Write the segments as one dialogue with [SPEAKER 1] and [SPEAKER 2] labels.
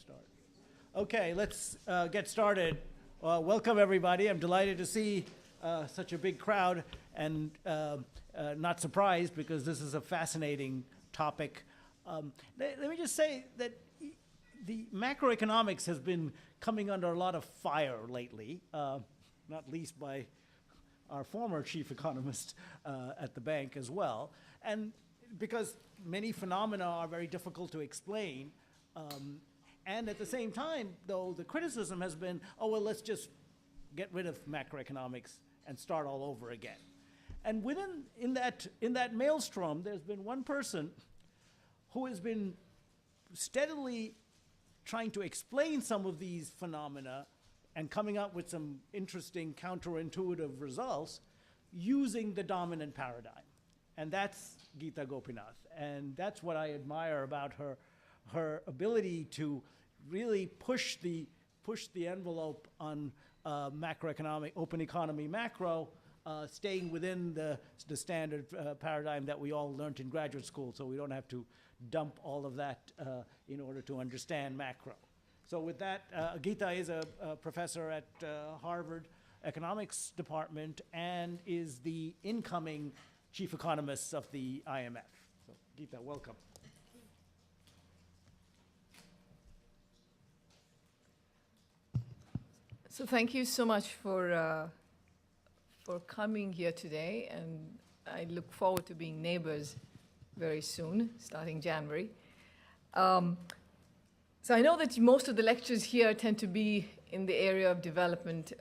[SPEAKER 1] start. Okay, let's get started. Welcome, everybody. I'm delighted to see such a big crowd, and not surprised because this is a fascinating topic. Let me just say that the macroeconomics has been coming under a lot of fire lately, not least by our former chief economist at the bank as well, and because many phenomena are very difficult to explain. And at the same time, though, the criticism has been, oh, well, let's just get rid of macroeconomics and start all over again. And in that maelstrom, there's been one person who has been steadily trying to explain some of these phenomena and coming up with some interesting counterintuitive results using the dominant paradigm. And that's Geeta Gopinath. And that's what I admire about her ability to really push the envelope on macroeconomic, open economy macro, staying within the standard paradigm that we all learned in graduate school, so we don't have to dump all of that in order to understand macro. So with that, Geeta is a professor at Harvard Economics Department and is the incoming chief economist of the IMF. So Geeta, welcome.
[SPEAKER 2] So thank you so much for coming here today, and I look forward to being neighbors very soon, starting January. So I know that most of the lectures here tend to be in the area of development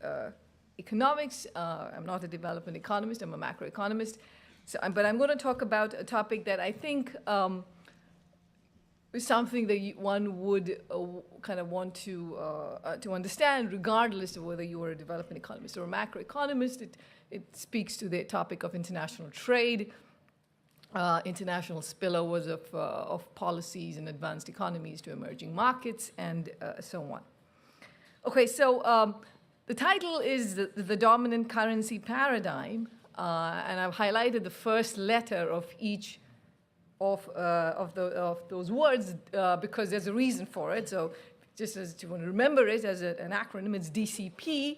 [SPEAKER 2] economics. I'm not a development economist, I'm a macroeconomist. But I'm going to talk about a topic that I think is something that one would kind of want to understand, regardless of whether you are a development economist or a macroeconomist. It speaks to the topic of international trade, international spillovers of policies in advanced economies to emerging markets, and so on. Okay, so the title is the Dominant Currency Paradigm, and I've highlighted the first letter of each of those words because there's a reason for it. So just as you want to remember it as an acronym, it's DCP,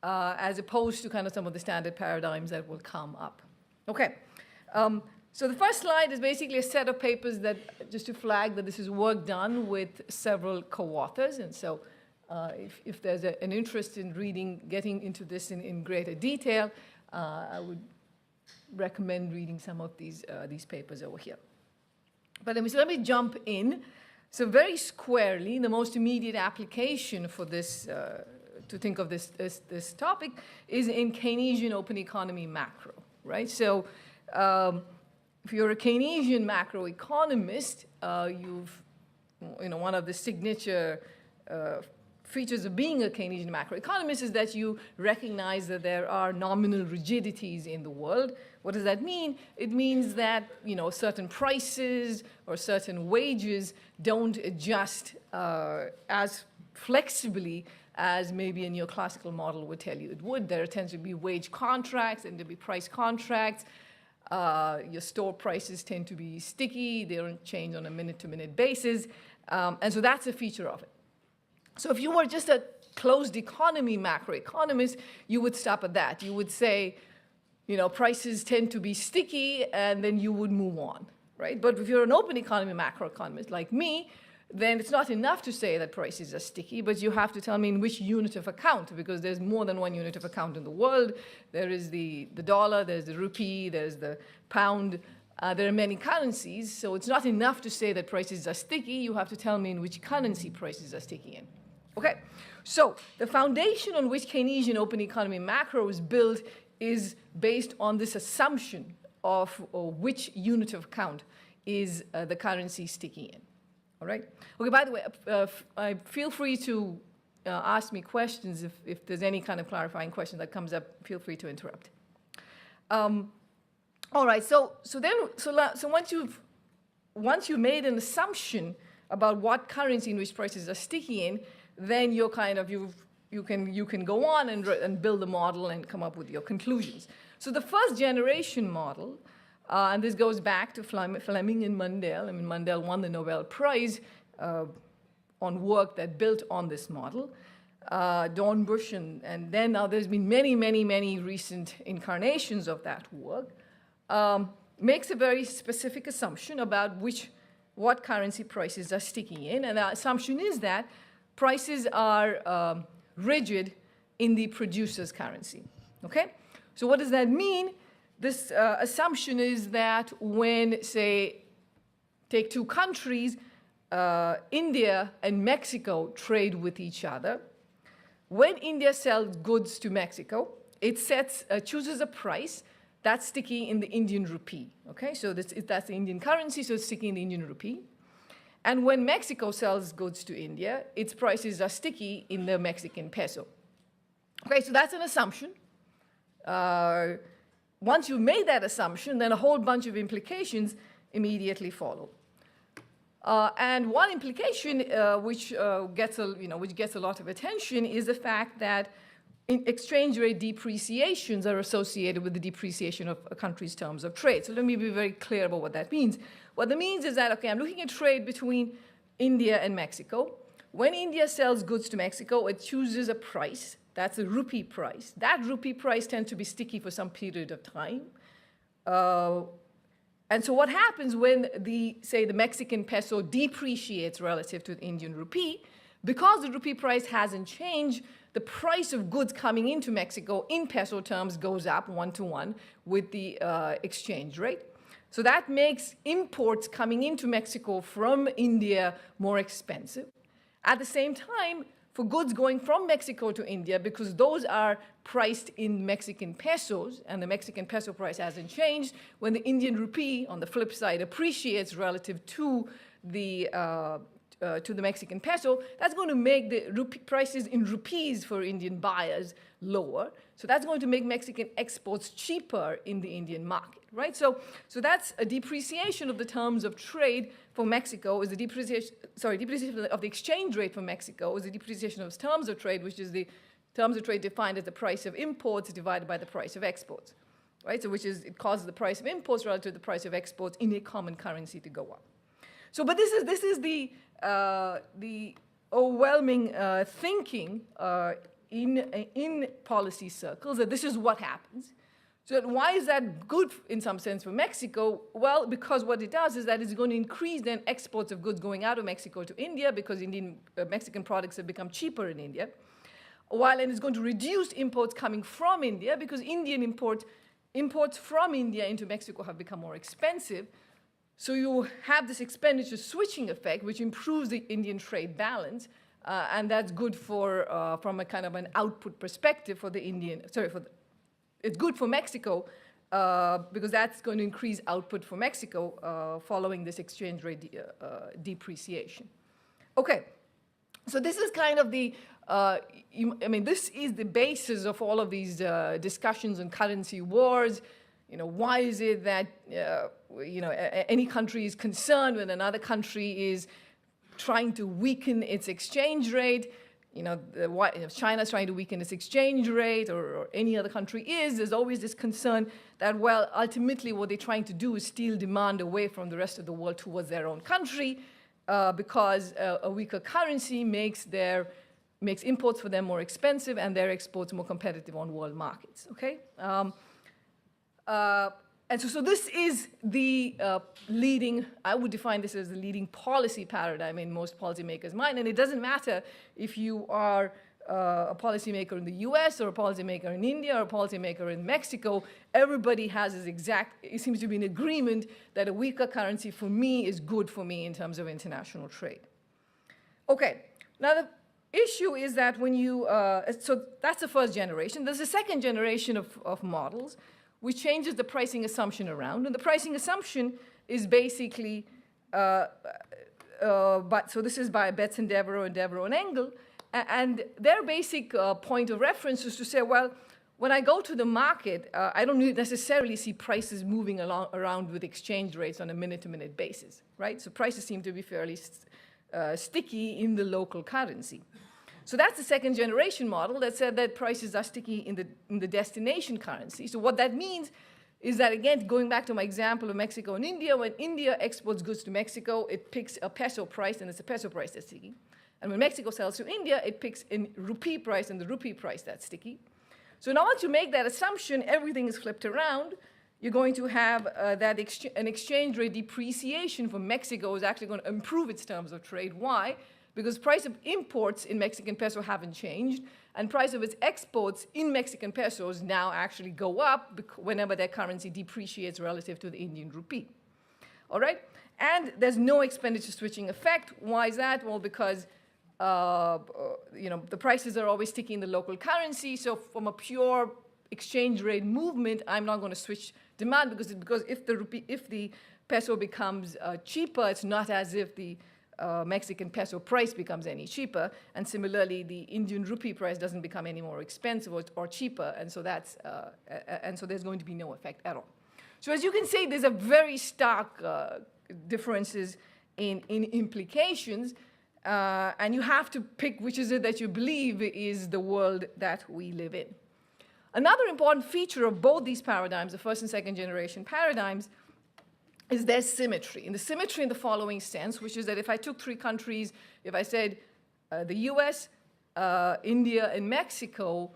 [SPEAKER 2] as opposed to kind of some of the standard paradigms that will come up. Okay, so the first slide is basically a set of papers that, just to flag that this is work done with several co-authors. And so if there's an interest in getting into this in greater detail, I would recommend reading some of these papers over here. But let me jump in. So very squarely, the most immediate application for this, to think of this topic, is in Keynesian open economy macro, right? So if you're a Keynesian macroeconomist, one of the signature features of being a Keynesian macroeconomist is that you recognize that there are nominal rigidities in the world. What does that mean? It means that certain prices or certain wages don't adjust as flexibly as maybe a neoclassical model would tell you it would. There tends to be wage contracts and there'll be price contracts. Your store prices tend to be sticky. They don't change on a minute-to-minute basis. And so that's a feature of it. So if you were just a closed economy macroeconomist, you would stop at that. You would say, prices tend to be sticky, and then you would move on, right? But if you're an open economy macroeconomist like me, then it's not enough to say that prices are sticky, but you have to tell me in which unit of account, because there's more than one unit of account in the world. There is the dollar, there's the rupee, there's the pound. There are many currencies, so it's not enough to say that prices are sticky. You have to tell me in which currency prices are sticky in. Okay, so the foundation on which Keynesian open economy macro is built is based on this assumption of which unit of account is the currency sticky in. All right? Okay, by the way, feel free to ask me questions if there's any kind of clarifying question that comes up. Feel free to interrupt. All right, so once you've made an assumption about what currency in which prices are sticky in, then you're you can go on and build a model and come up with your conclusions. So the first generation model, and this goes back to Fleming and Mundell. I mean, Mundell won the Nobel Prize on work that built on this model. Dornbusch, and then now there's been many recent incarnations of that work, makes a very specific assumption about what currency prices are sticking in. And the assumption is that prices are rigid in the producer's currency. Okay? So what does that mean? This assumption is that when, say, take two countries, India and Mexico trade with each other. When India sells goods to Mexico, it chooses a price that's sticky in the Indian rupee. Okay, so that's the Indian currency, so it's sticky in the Indian rupee. And when Mexico sells goods to India, its prices are sticky in the Mexican peso. Okay, so that's an assumption. Once you made that assumption, then a whole bunch of implications immediately follow. And one implication which gets a lot of attention is the fact that exchange rate depreciations are associated with the depreciation of a country's terms of trade. So let me be very clear about what that means. What that means is that, okay, I'm looking at trade between India and Mexico. When India sells goods to Mexico, it chooses a price. That's a rupee price. That rupee price tends to be sticky for some period of time. And so what happens when say the Mexican peso depreciates relative to the Indian rupee, because the rupee price hasn't changed, the price of goods coming into Mexico in peso terms goes up 1-to-1 with the exchange rate. So that makes imports coming into Mexico from India more expensive. At the same time, for goods going from Mexico to India, because those are priced in Mexican pesos, and the Mexican peso price hasn't changed, when the Indian rupee, on the flip side, appreciates relative to the Mexican peso, that's going to make the prices in rupees for Indian buyers lower. So that's going to make Mexican exports cheaper in the Indian market, right? So that's a depreciation of the terms of trade for Mexico, is the depreciation of the exchange rate for Mexico, is the depreciation of terms of trade, which is the terms of trade defined as the price of imports divided by the price of exports, right? So it causes the price of imports relative to the price of exports in a common currency to go up. So, but this is the overwhelming thinking in policy circles, that this is what happens. So why is that good in some sense for Mexico? Well, because what it does is that it's going to increase then exports of goods going out of Mexico to India, because Mexican products have become cheaper in India, and it's going to reduce imports coming from India, because Indian imports from India into Mexico have become more expensive. So you have this expenditure switching effect, which improves the Indian trade balance, and that's good for from a kind of an output perspective for the it's good for Mexico because that's going to increase output for Mexico following this exchange rate depreciation. Okay, so this is kind of this is the basis of all of these discussions on currency wars. Why is it that any country is concerned when another country is trying to weaken its exchange rate? If China's trying to weaken its exchange rate, or any other country there's always this concern that, well, ultimately what they're trying to do is steal demand away from the rest of the world towards their own country, because a weaker currency makes imports for them more expensive and their exports more competitive on world markets. Okay. And so this is the leading, I would define this as the leading policy paradigm in most policymakers' mind. And it doesn't matter if you are a policymaker in the US or a policymaker in India or a policymaker in Mexico. Everybody has it seems to be in agreement that a weaker currency for me is good for me in terms of international trade. Okay, now the issue is that when you, so that's the first generation. There's a second generation of models, which changes the pricing assumption around. And the pricing assumption is basically, so this is by Betts and Devereaux and Engel. And their basic point of reference is to say, well, when I go to the market, I don't necessarily see prices moving around with exchange rates on a minute-to-minute basis, right? So prices seem to be fairly sticky in the local currency. So that's the second generation model that said that prices are sticky in the destination currency. So what that means is that, again, going back to my example of Mexico and India, when India exports goods to Mexico, it picks a peso price, and it's a peso price that's sticky. And when Mexico sells to India, it picks in rupee price, and the rupee price, that's sticky. So in order to make that assumption, everything is flipped around. You're going to have an exchange rate depreciation for Mexico is actually going to improve its terms of trade. Why? Because price of imports in Mexican peso haven't changed, and price of its exports in Mexican pesos now actually go up whenever their currency depreciates relative to the Indian rupee. All right? And there's no expenditure switching effect. Why is that? Well, because the prices are always sticky in the local currency. So from a pure exchange rate movement, I'm not going to switch demand because if the peso becomes cheaper, it's not as if the Mexican peso price becomes any cheaper, and similarly, the Indian rupee price doesn't become any more expensive or cheaper, and so there's going to be no effect at all. So as you can see, there's a very stark differences in implications, and you have to pick which is it that you believe is the world that we live in. Another important feature of both these paradigms, the first and second generation paradigms, is their symmetry. And the symmetry in the following sense, which is that if I took three countries, if I said the US, India, and Mexico,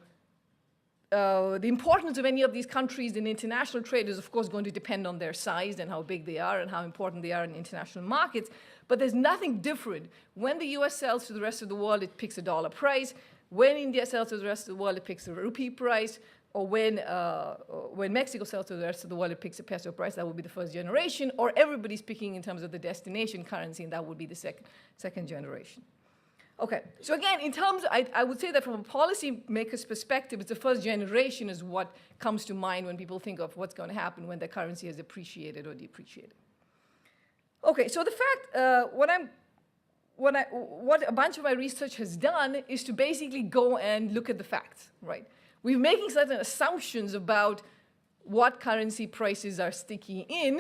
[SPEAKER 2] the importance of any of these countries in international trade is, of course, going to depend on their size and how big they are and how important they are in international markets. But there's nothing different. When the US sells to the rest of the world, it picks a dollar price. When India sells to the rest of the world, it picks a rupee price. Or when Mexico sells to the rest of the world, it picks a peso price. That would be the first generation. Or everybody's picking in terms of the destination currency, and that would be the second generation. Okay, so again, in terms, I would say that from a policymaker's perspective, it's the first generation is what comes to mind when people think of what's going to happen when the currency is appreciated or depreciated. Okay, so the fact, what a bunch of my research has done is to basically go and look at the facts, right? We're making certain assumptions about what currency prices are sticky in.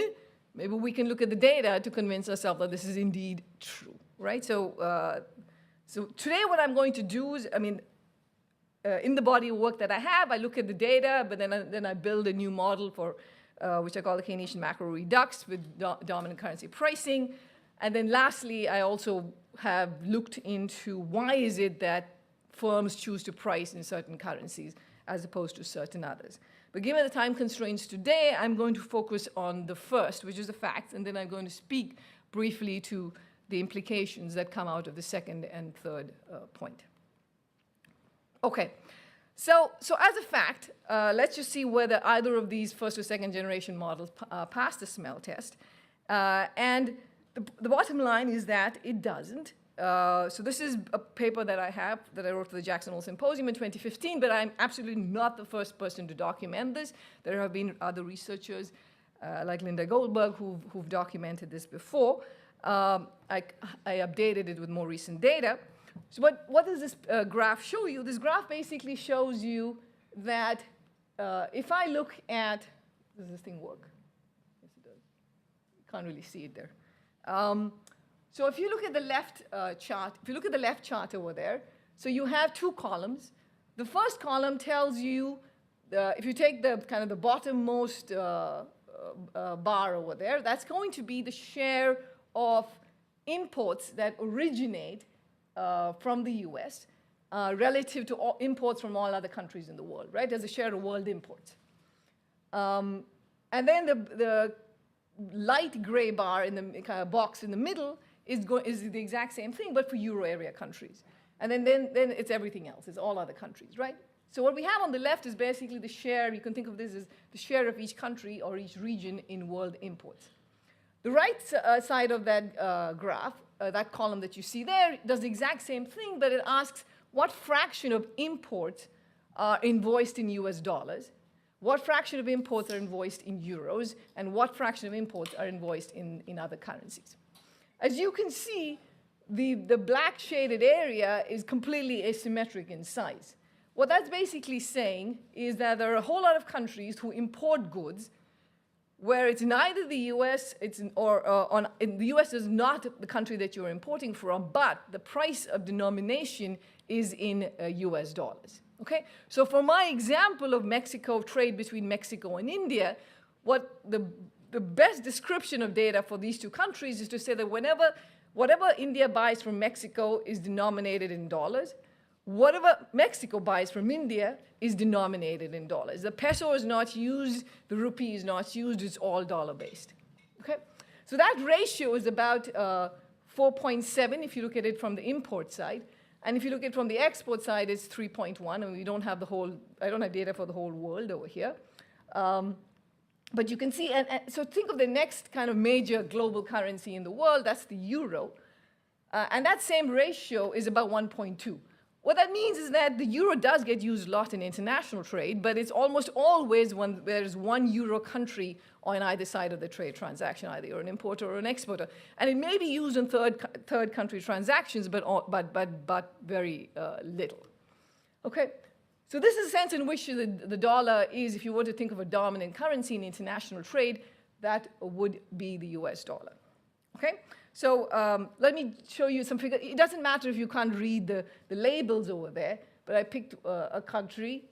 [SPEAKER 2] Maybe we can look at the data to convince ourselves that this is indeed true, right? So today what I'm going to do is, in the body of work that I have, I look at the data, but then I build a new model for which I call the Keynesian macro redux with dominant currency pricing. And then lastly, I also have looked into why is it that firms choose to price in certain currencies as opposed to certain others. But given the time constraints today, I'm going to focus on the first, which is the facts, and then I'm going to speak briefly to the implications that come out of the second and third point. Okay, so as a fact, let's just see whether either of these first or second generation models pass the smell test. And the bottom line is that it doesn't. So this is a paper that I have that I wrote for the Jackson Hole Symposium in 2015, but I'm absolutely not the first person to document this. There have been other researchers like Linda Goldberg who've documented this before. I updated it with more recent data. So what does this graph show you? This graph basically shows you that if I look at, does this thing work? Yes, it does. You can't really see it there. So if you look at the left chart, if you look at the left chart over there, so you have two columns. The first column tells you, if you take the kind of the bottommost bar over there, that's going to be the share of imports that originate from the US relative to all imports from all other countries in the world, right? As a share of world imports. And then the light gray bar in the kind of box in the middle is the exact same thing, but for Euro area countries. And then it's everything else. It's all other countries, right? So what we have on the left is basically the share. You can think of this as the share of each country or each region in world imports. The right side of that graph, that column that you see there, does the exact same thing, but it asks what fraction of imports are invoiced in US dollars, what fraction of imports are invoiced in euros, and what fraction of imports are invoiced in other currencies. As you can see, the black shaded area is completely asymmetric in size. What that's basically saying is that there are a whole lot of countries who import goods where it's neither the US, the US is not the country that you're importing from, but the price of denomination is in US dollars. Okay? So for my example of Mexico, trade between Mexico and India, what the best description of data for these two countries is to say that whatever India buys from Mexico is denominated in dollars. Whatever Mexico buys from India is denominated in dollars. The peso is not used, the rupee is not used, it's all dollar-based. Okay? So that ratio is about 4.7 if you look at it from the import side. And if you look at it from the export side, it's 3.1, and we don't have the whole, I don't have data for the whole world over here. But you can see, so think of the next kind of major global currency in the world, that's the euro. And that same ratio is about 1.2. What that means is that the euro does get used a lot in international trade, but it's almost always when there's one euro country on either side of the trade transaction, either you're an importer or an exporter. And it may be used in third country transactions, but very little. Okay? So this is a sense in which the dollar is, if you were to think of a dominant currency in international trade, that would be the US dollar. Okay? So let me show you some figures. It doesn't matter if you can't read the labels over there, but I picked a country,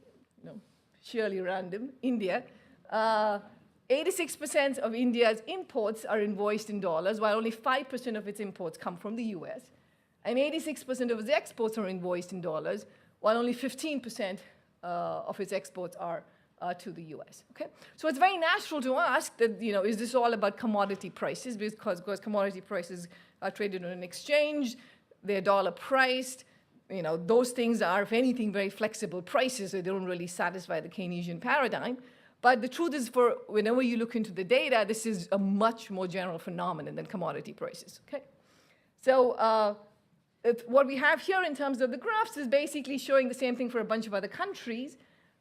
[SPEAKER 2] sheerly random, India. 86% of India's imports are invoiced in dollars, while only 5% of its imports come from the US. And 86% of its exports are invoiced in dollars, while only 15% of its exports are to the US. Okay? So it's very natural to ask that, is this all about commodity prices? Because commodity prices are traded on an exchange, they're dollar priced. Those things are, if anything, very flexible prices, so they don't really satisfy the Keynesian paradigm. But the truth is, for whenever you look into the data, this is a much more general phenomenon than commodity prices. Okay? So what we have here in terms of the graphs is basically showing the same thing for a bunch of other countries.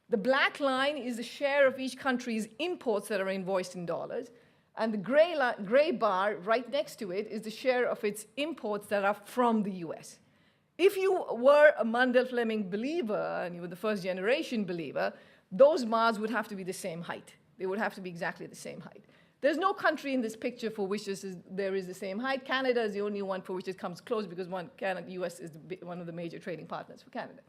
[SPEAKER 2] The black line is the share of each country's imports that are invoiced in dollars. And the gray bar right next to it is the share of its imports that are from the US. If you were a Mundell-Fleming believer, and you were the first generation believer, those bars would have to be the same height. They would have to be exactly the same height. There's no country in this picture for which there is the same height. Canada is the only one for which it comes close, because US is one of the major trading partners for Canada.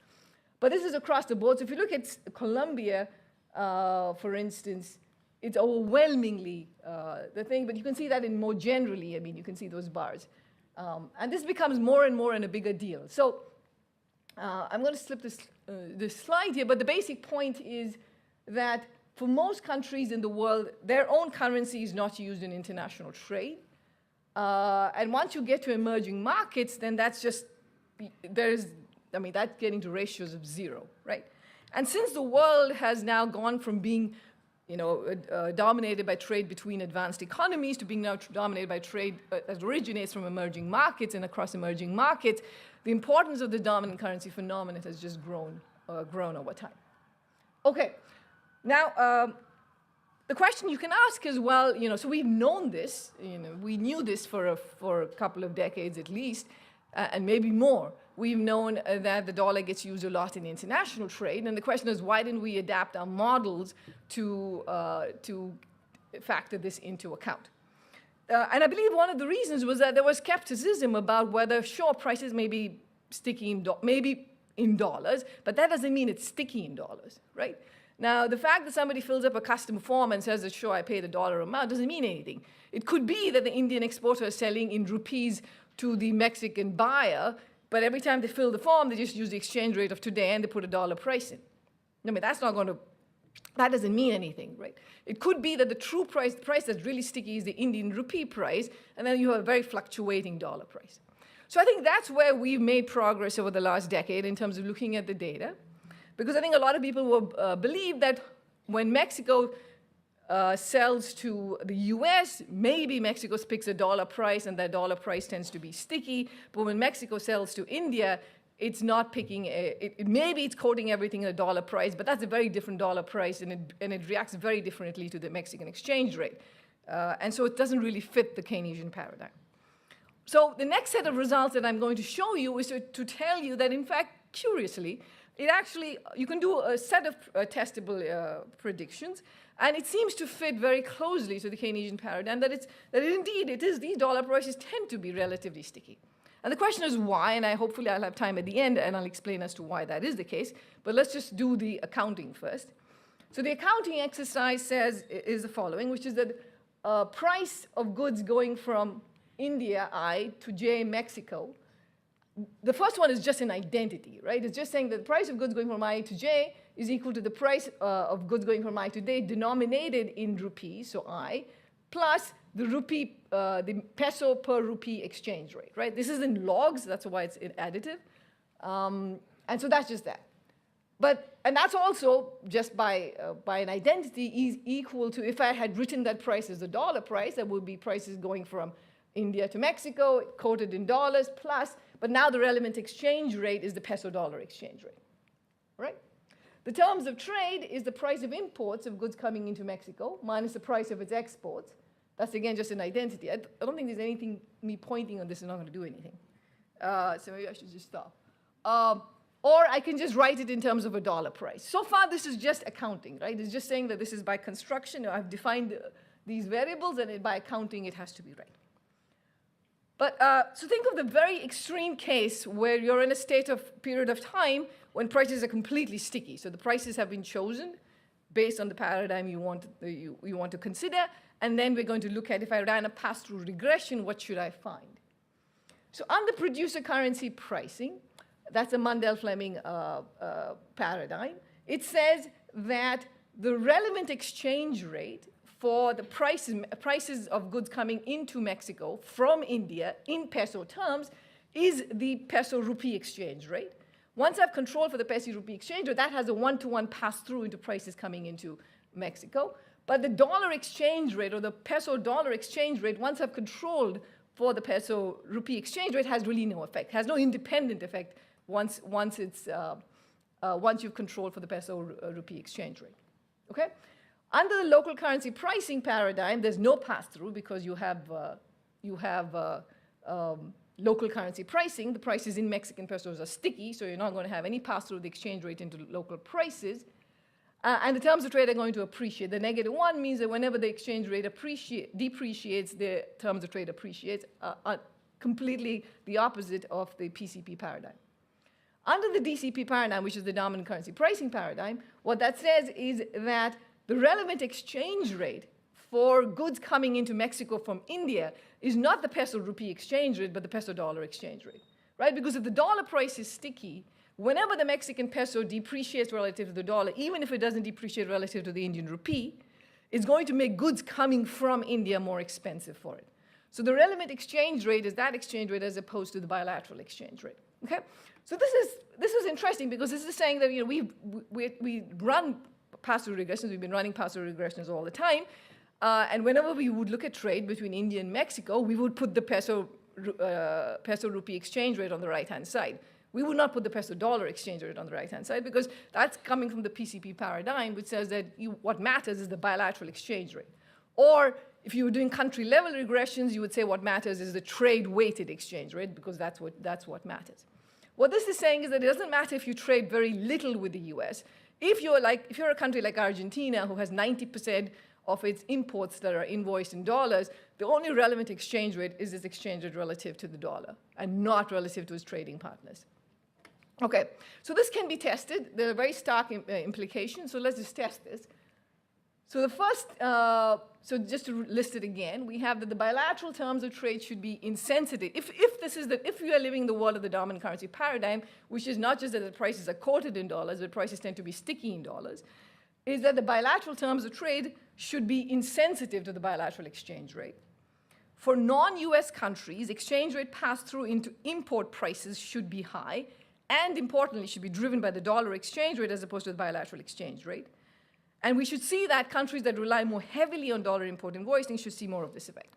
[SPEAKER 2] But this is across the board. So if you look at Colombia, for instance, it's overwhelmingly the thing. But you can see that in more generally, you can see those bars. And this becomes more and more and a bigger deal. So I'm going to slip this slide here. But the basic point is that for most countries in the world, their own currency is not used in international trade. And once you get to emerging markets, then that's just, that's getting to ratios of 0, right? And since the world has now gone from being, dominated by trade between advanced economies to being now dominated by trade that originates from emerging markets and across emerging markets, the importance of the dominant currency phenomenon has just grown over time. Okay, now the question you can ask is, well, so we've known this, we knew this for a couple of decades at least, and maybe more. We've known that the dollar gets used a lot in international trade, and the question is, why didn't we adapt our models to factor this into account? And I believe one of the reasons was that there was skepticism about whether, sure, prices may be sticky maybe in dollars, but that doesn't mean it's sticky in dollars, right? Now, the fact that somebody fills up a custom form and says that, sure, I pay the dollar amount doesn't mean anything. It could be that the Indian exporter is selling in rupees to the Mexican buyer, but every time they fill the form, they just use the exchange rate of today and they put a dollar price in. That doesn't mean anything, right? It could be that the true price, the price that's really sticky, is the Indian rupee price, and then you have a very fluctuating dollar price. So I think that's where we've made progress over the last decade in terms of looking at the data, because I think a lot of people will believe that when Mexico sells to the US, maybe Mexico picks a dollar price, and that dollar price tends to be sticky. But when Mexico sells to India, it's not picking maybe it's quoting everything in a dollar price, but that's a very different dollar price, and it reacts very differently to the Mexican exchange rate. And so it doesn't really fit the Keynesian paradigm. So the next set of results that I'm going to show you is to tell you that, in fact, curiously, you can do a set of testable predictions, and it seems to fit very closely to the Keynesian paradigm that indeed these dollar prices tend to be relatively sticky. And the question is why, and hopefully I'll have time at the end and I'll explain as to why that is the case, but let's just do the accounting first. So the accounting exercise is the following, which is that price of goods going from India, I, to J, Mexico, the first one is just an identity, right? It's just saying that the price of goods going from I to J is equal to the price of goods going from I to J denominated in rupees, so I, plus the rupee, the peso per rupee exchange rate, right? This is in logs, that's why it's additive. And so that's just that. And that's also just by an identity is equal to, if I had written that price as the dollar price, that would be prices going from India to Mexico, quoted in dollars, plus, but now the relevant exchange rate is the peso-dollar exchange rate, right? The terms of trade is the price of imports of goods coming into Mexico minus the price of its exports. That's, again, just an identity. I don't think there's anything, me pointing on this is not going to do anything. So maybe I should just stop. Or I can just write it in terms of a dollar price. So far, this is just accounting, right? It's just saying that this is by construction. I've defined these variables, and by accounting, it has to be right. But so think of the very extreme case where you're in a period of time when prices are completely sticky. So the prices have been chosen based on the paradigm you want to consider. And then we're going to look at, if I ran a pass-through regression, what should I find? So under producer currency pricing, that's a Mundell-Fleming paradigm, it says that the relevant exchange rate for the prices of goods coming into Mexico from India in peso terms is the peso-rupee exchange rate. Once I've controlled for the peso-rupee exchange rate, that has a one-to-one pass-through into prices coming into Mexico. But the dollar exchange rate, or the peso-dollar exchange rate, once I've controlled for the peso-rupee exchange rate, has really no effect, has no independent effect once you've controlled for the peso-rupee exchange rate, okay? Under the local currency pricing paradigm, there's no pass-through because you have local currency pricing. The prices in Mexican pesos are sticky, so you're not going to have any pass-through of the exchange rate into local prices. And the terms of trade are going to appreciate. The -1 means that whenever the exchange rate depreciates, the terms of trade appreciates, completely the opposite of the PCP paradigm. Under the DCP paradigm, which is the dominant currency pricing paradigm, what that says is that the relevant exchange rate for goods coming into Mexico from India is not the peso-rupee exchange rate, but the peso-dollar exchange rate, right? Because if the dollar price is sticky, whenever the Mexican peso depreciates relative to the dollar, even if it doesn't depreciate relative to the Indian rupee, it's going to make goods coming from India more expensive for it. So the relevant exchange rate is that exchange rate as opposed to the bilateral exchange rate, okay? So this is interesting because this is saying that, you know, we run pass-through regressions. We've been running pass-through regressions all the time. And whenever we would look at trade between India and Mexico, we would put the peso-rupee exchange rate on the right-hand side. We would not put the peso-dollar exchange rate on the right-hand side because that's coming from the PCP paradigm, which says that what matters is the bilateral exchange rate. Or if you were doing country-level regressions, you would say what matters is the trade-weighted exchange rate because that's what matters. What this is saying is that it doesn't matter if you trade very little with the US. If you're a country like Argentina who has 90% of its imports that are invoiced in dollars, the only relevant exchange rate is its exchange rate relative to the dollar and not relative to its trading partners. Okay, so this can be tested. There are very stark implications, so let's just test this. So the first, so just to list it again, we have that the bilateral terms of trade should be insensitive. If we are living in the world of the dominant currency paradigm, which is not just that the prices are quoted in dollars, but prices tend to be sticky in dollars, is that the bilateral terms of trade should be insensitive to the bilateral exchange rate. For non-US countries, exchange rate pass-through into import prices should be high, and importantly, should be driven by the dollar exchange rate as opposed to the bilateral exchange rate. And we should see that countries that rely more heavily on dollar import invoicing should see more of this effect.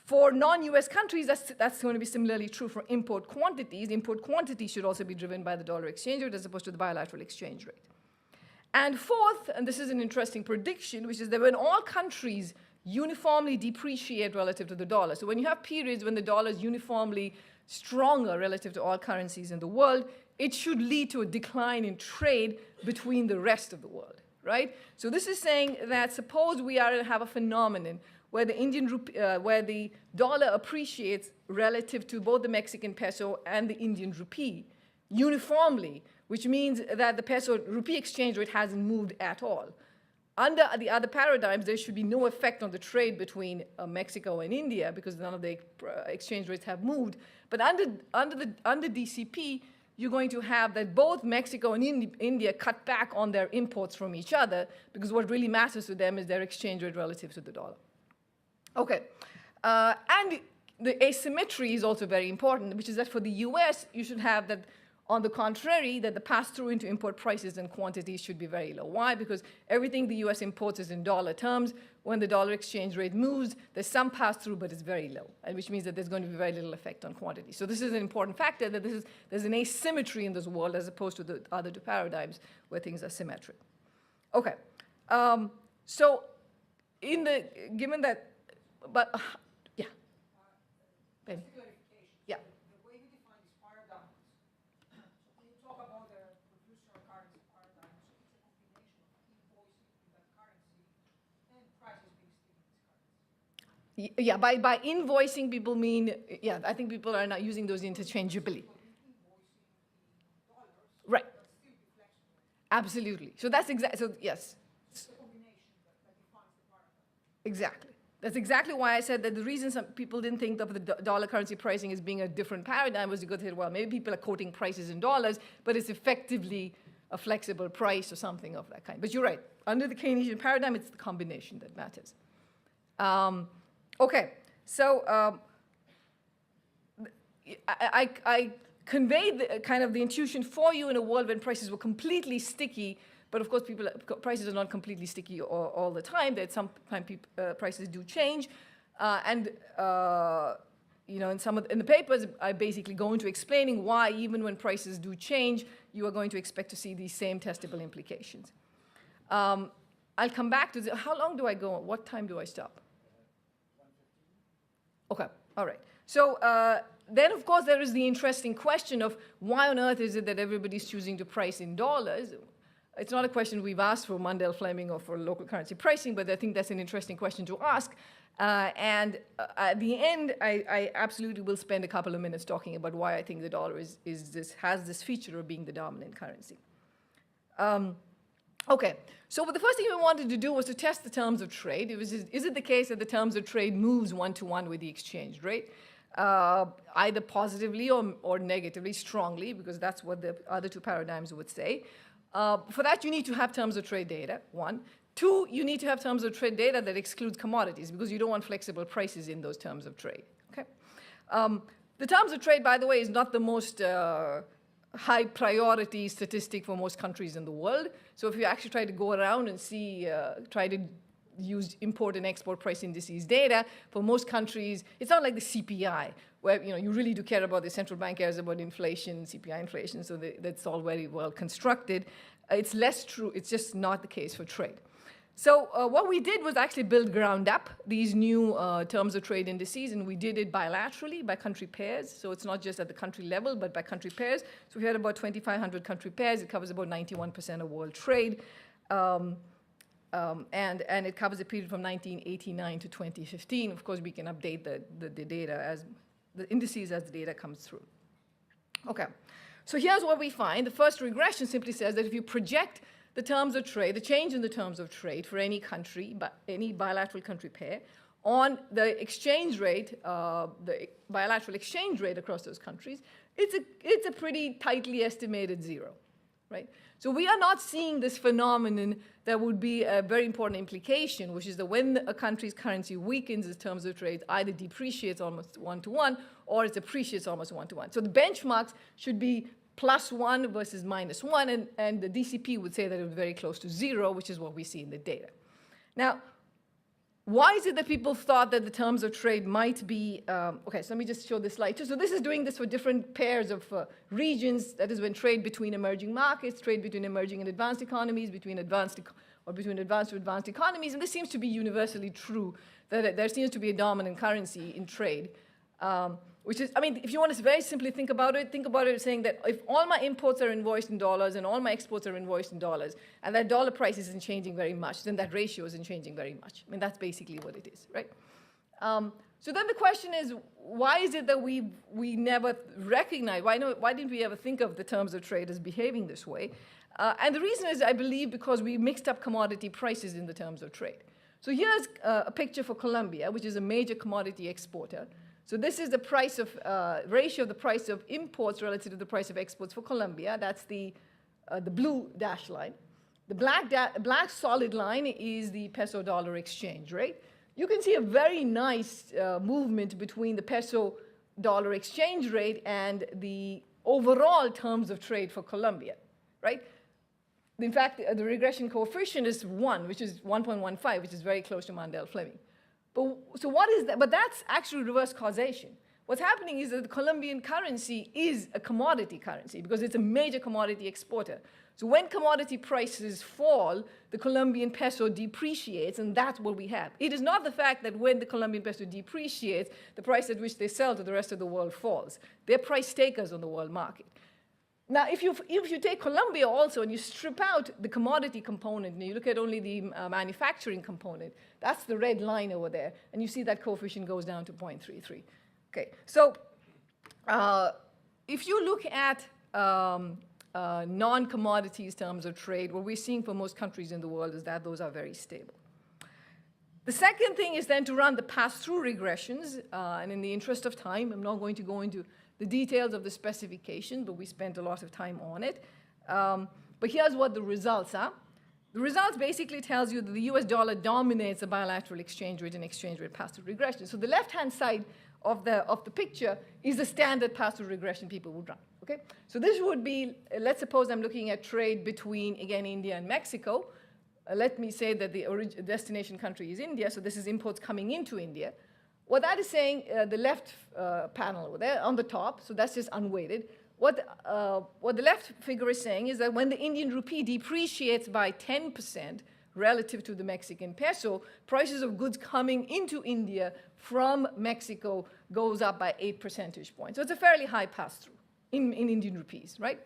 [SPEAKER 2] For non-US countries, that's going to be similarly true for import quantities. Import quantities should also be driven by the dollar exchange rate as opposed to the bilateral exchange rate. And fourth, and this is an interesting prediction, which is that when all countries uniformly depreciate relative to the dollar, so when you have periods when the dollar is uniformly stronger relative to all currencies in the world, it should lead to a decline in trade between the rest of the world, right? So this is saying that suppose we have a phenomenon where where the dollar appreciates relative to both the Mexican peso and the Indian rupee uniformly, which means that the peso-rupee exchange rate hasn't moved at all. under the other paradigms, there should be no effect on the trade between Mexico and India because none of the exchange rates have moved. But under DCP, you're going to have that both Mexico and India cut back on their imports from each other because what really matters to them is their exchange rate relative to the dollar. Okay, and the asymmetry is also very important, which is that for the US, you should have that, on the contrary, that the pass-through into import prices and quantities should be very low. Why? Because everything the US imports is in dollar terms. When the dollar exchange rate moves, there's some pass-through, but it's very low, and which means that there's going to be very little effect on quantity. So this is an important factor, that there's an asymmetry in this world as opposed to the other two paradigms where things are symmetric. Okay, so given that, but yeah, Ben. Yeah. Yeah, by invoicing, people mean, yeah, I think people are not using those interchangeably. Right. Absolutely. So that's exactly, so yes. Exactly. That's exactly why I said that the reason some people didn't think of the dollar currency pricing as being a different paradigm was because they said, well, maybe people are quoting prices in dollars, but it's effectively a flexible price or something of that kind. But you're right. Under the Keynesian paradigm, it's the combination that matters. Okay, so I conveyed kind of the intuition for you in a world when prices were completely sticky, but of course prices are not completely sticky all the time. That sometimes prices do change, and you know, in the papers, I basically go into explaining why even when prices do change, you are going to expect to see these same testable implications. I'll come back to how long do I go? What time do I stop? Okay, all right. So then, of course, there is the interesting question of why on earth is it that everybody's choosing to price in dollars? It's not a question we've asked for Mundell Fleming or for local currency pricing, but I think that's an interesting question to ask. And at the end, I absolutely will spend a couple of minutes talking about why I think the dollar has this feature of being the dominant currency. Okay, so the first thing we wanted to do was to test the terms of trade. Is it the case that the terms of trade moves one-to-one with the exchange rate, either positively or negatively, strongly, because that's what the other two paradigms would say. For that, you need to have terms of trade data, one. Two, you need to have terms of trade data that excludes commodities, because you don't want flexible prices in those terms of trade. Okay? The terms of trade, by the way, is not the most high priority statistic for most countries in the world. So if you actually try to go around and see, try to use import and export price indices data, for most countries, it's not like the CPI, where you really do care about, the central bank cares about inflation, CPI inflation, so that's all very well constructed. It's less true, it's just not the case for trade. So what we did was actually build ground up these new terms of trade indices, and we did it bilaterally by country pairs. So it's not just at the country level, but by country pairs. So we had about 2,500 country pairs. It covers about 91% of world trade. And it covers a period from 1989 to 2015. Of course, we can update the data as the indices as the data comes through. Okay, so here's what we find. The first regression simply says that if you project the terms of trade, the change in the terms of trade for any country, any bilateral country pair, on the exchange rate, the bilateral exchange rate across those countries, it's a pretty tightly estimated zero, right? So we are not seeing this phenomenon that would be a very important implication, which is that when a country's currency weakens, the terms of trade either depreciates almost one-to-one or it appreciates almost one-to-one. So the benchmarks should be +1 versus -1, and the DCP would say that it was very close to 0, which is what we see in the data. Now, why is it that people thought that the terms of trade might be, okay, so let me just show this slide. So this is doing this for different pairs of regions, that is when trade between emerging markets, trade between emerging and advanced economies, between advanced to advanced economies, and this seems to be universally true, that there seems to be a dominant currency in trade. Which is, I mean, if you want to very simply think about it saying that if all my imports are invoiced in dollars and all my exports are invoiced in dollars, and that dollar price isn't changing very much, then that ratio isn't changing very much. I mean, that's basically what it is, right? So then the question is, why is it that we never recognize, why didn't we ever think of the terms of trade as behaving this way? And the reason is, I believe, because we mixed up commodity prices in the terms of trade. So here's a picture for Colombia, which is a major commodity exporter. So this is the price of, ratio of the price of imports relative to the price of exports for Colombia. That's the blue dashed line. The black solid line is the peso-dollar exchange rate. You can see a very nice movement between the peso-dollar exchange rate and the overall terms of trade for Colombia, right? In fact, the regression coefficient is 1, which is 1.15, which is very close to Mandel-Fleming. So what is that? But that's actually reverse causation. What's happening is that the Colombian currency is a commodity currency because it's a major commodity exporter. So when commodity prices fall, the Colombian peso depreciates, and that's what we have. It is not the fact that when the Colombian peso depreciates, the price at which they sell to the rest of the world falls. They're price takers on the world market. Now, if you take Colombia also and you strip out the commodity component and you look at only the manufacturing component, that's the red line over there, and you see that coefficient goes down to 0.33. Okay, so if you look at non-commodities terms of trade, what we're seeing for most countries in the world is that those are very stable. The second thing is then to run the pass-through regressions, and in the interest of time, I'm not going to go into the details of the specification, but we spent a lot of time on it. But here's what the results are. The results basically tells you that the US dollar dominates the bilateral exchange rate and exchange rate pass-through regression. So the left-hand side of the picture is the standard pass-through regression people would run. Okay? So this would be, let's suppose I'm looking at trade between, again, India and Mexico. Let me say that the destination country is India, so this is imports coming into India. What that is saying, the left panel over there on the top, so that's just unweighted. What the left figure is saying is that when the Indian rupee depreciates by 10% relative to the Mexican peso, prices of goods coming into India from Mexico goes up by 8 percentage points. So it's a fairly high pass-through in Indian rupees, right?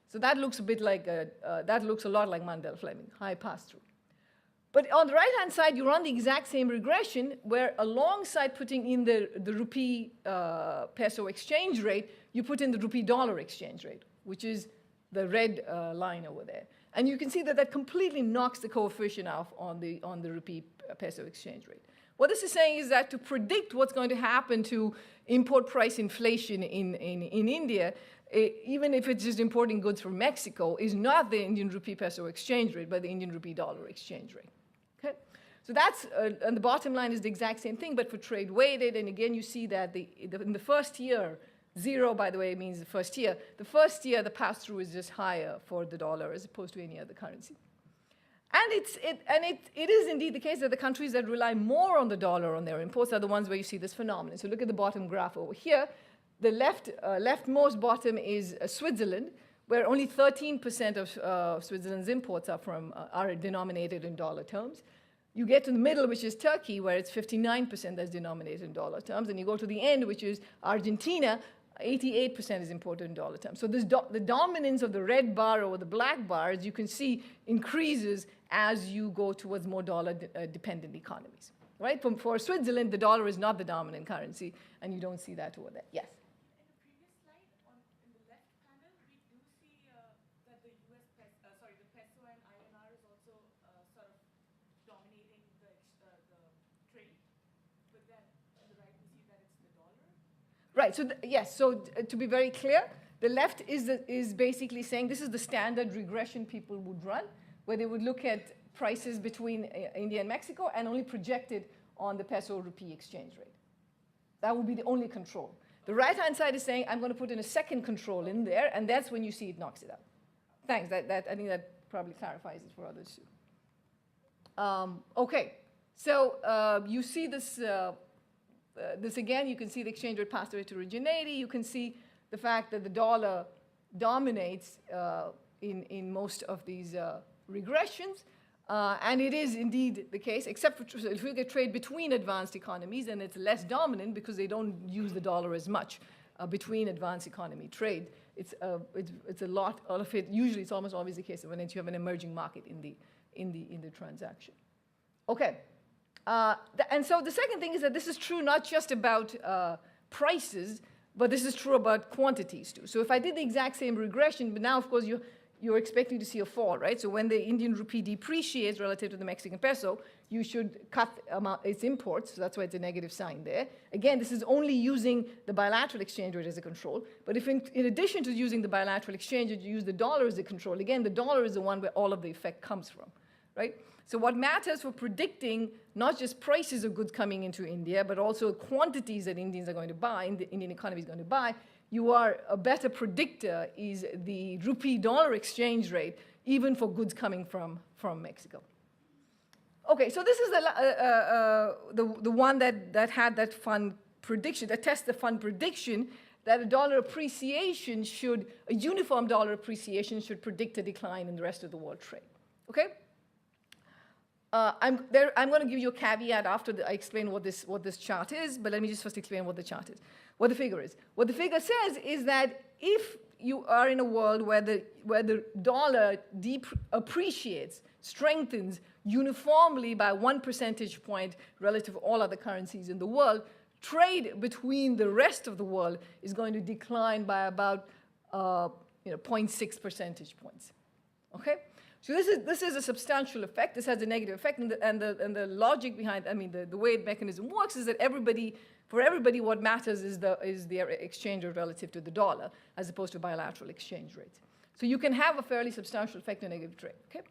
[SPEAKER 2] So that looks a bit like, that looks a lot like Mandel-Fleming, high pass-through. But on the right-hand side, you run the exact same regression where alongside putting in the rupee peso exchange rate, you put in the rupee dollar exchange rate, which is the red line over there. And you can see that that completely knocks the coefficient off on the rupee peso exchange rate. What this is saying is that to predict what's going to happen to import price inflation in India, even if it's just importing goods from Mexico, is not the Indian rupee peso exchange rate, but the Indian rupee dollar exchange rate. Okay? So that's, and the bottom line is the exact same thing, but for trade weighted. And again, you see that in the first year, 0, by the way, means the first year. The first year, the pass-through is just higher for the dollar as opposed to any other currency. And it is indeed the case that the countries that rely more on the dollar on their imports are the ones where you see this phenomenon. So look at the bottom graph over here. The leftmost bottom is Switzerland, where only 13% of Switzerland's imports are denominated in dollar terms. You get to the middle, which is Turkey, where it's 59% that's denominated in dollar terms. And you go to the end, which is Argentina, 88% is imported in dollar terms. So the dominance of the red bar over the black bar, as you can see, increases as you go towards more dollar-dependent economies. Right? For Switzerland, the dollar is not the dominant currency, and you don't see that over there. Yes? Right, so yes, so to be very clear, the left is basically saying this is the standard regression people would run, where they would look at prices between India and Mexico and only project it on the peso-rupee exchange rate. That would be the only control. The right-hand side is saying, I'm going to put in a second control in there, and that's when you see it knocks it out. Thanks, I think that probably clarifies it for others too. Okay, so you see this this again, you can see the exchange rate pass rate to originality. You can see the fact that the dollar dominates in most of these regressions. And it is indeed the case, except for if you get trade between advanced economies, then it's less dominant because they don't use the dollar as much between advanced economy trade. It's a lot of it. Usually, it's almost always the case when you have an emerging market in the transaction. Okay. And so the second thing is that this is true not just about prices, but this is true about quantities too. So if I did the exact same regression, but now of course you're expecting to see a fall, right? So when the Indian rupee depreciates relative to the Mexican peso, you should cut its imports, so that's why it's a negative sign there. Again, this is only using the bilateral exchange rate as a control, but if in addition to using the bilateral exchange rate, you use the dollar as a control, again, the dollar is the one where all of the effect comes from, right? So what matters for predicting not just prices of goods coming into India, but also quantities that Indians are going to buy, the Indian economy is going to buy, you are a better predictor is the rupee-dollar exchange rate, even for goods coming from Mexico. Okay, so this is the one that had that fun prediction, that tests the fun prediction that a uniform dollar appreciation should predict a decline in the rest of the world trade. Okay? I'm going to give you a caveat after I explain what this chart is, but let me just first explain what the chart is, what the figure is. What the figure says is that if you are in a world where the dollar appreciates, strengthens uniformly by 1 percentage point relative to all other currencies in the world, trade between the rest of the world is going to decline by about 0.6 percentage points. Okay? So this is a substantial effect. This has a negative effect, and the logic behind, the way the mechanism works is that for everybody, what matters is the exchange rate relative to the dollar, as opposed to bilateral exchange rates. So you can have a fairly substantial effect on negative trade. Okay.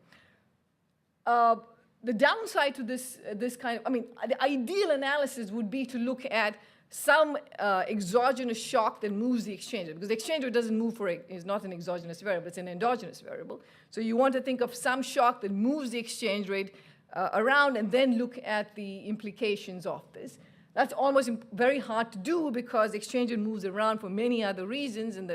[SPEAKER 2] The downside to this kind of, the ideal analysis would be to look at some exogenous shock that moves the exchange rate, because the exchange rate doesn't move is not an exogenous variable, it's an endogenous variable. So you want to think of some shock that moves the exchange rate around and then look at the implications of this. That's almost very hard to do because the exchange rate moves around for many other reasons, and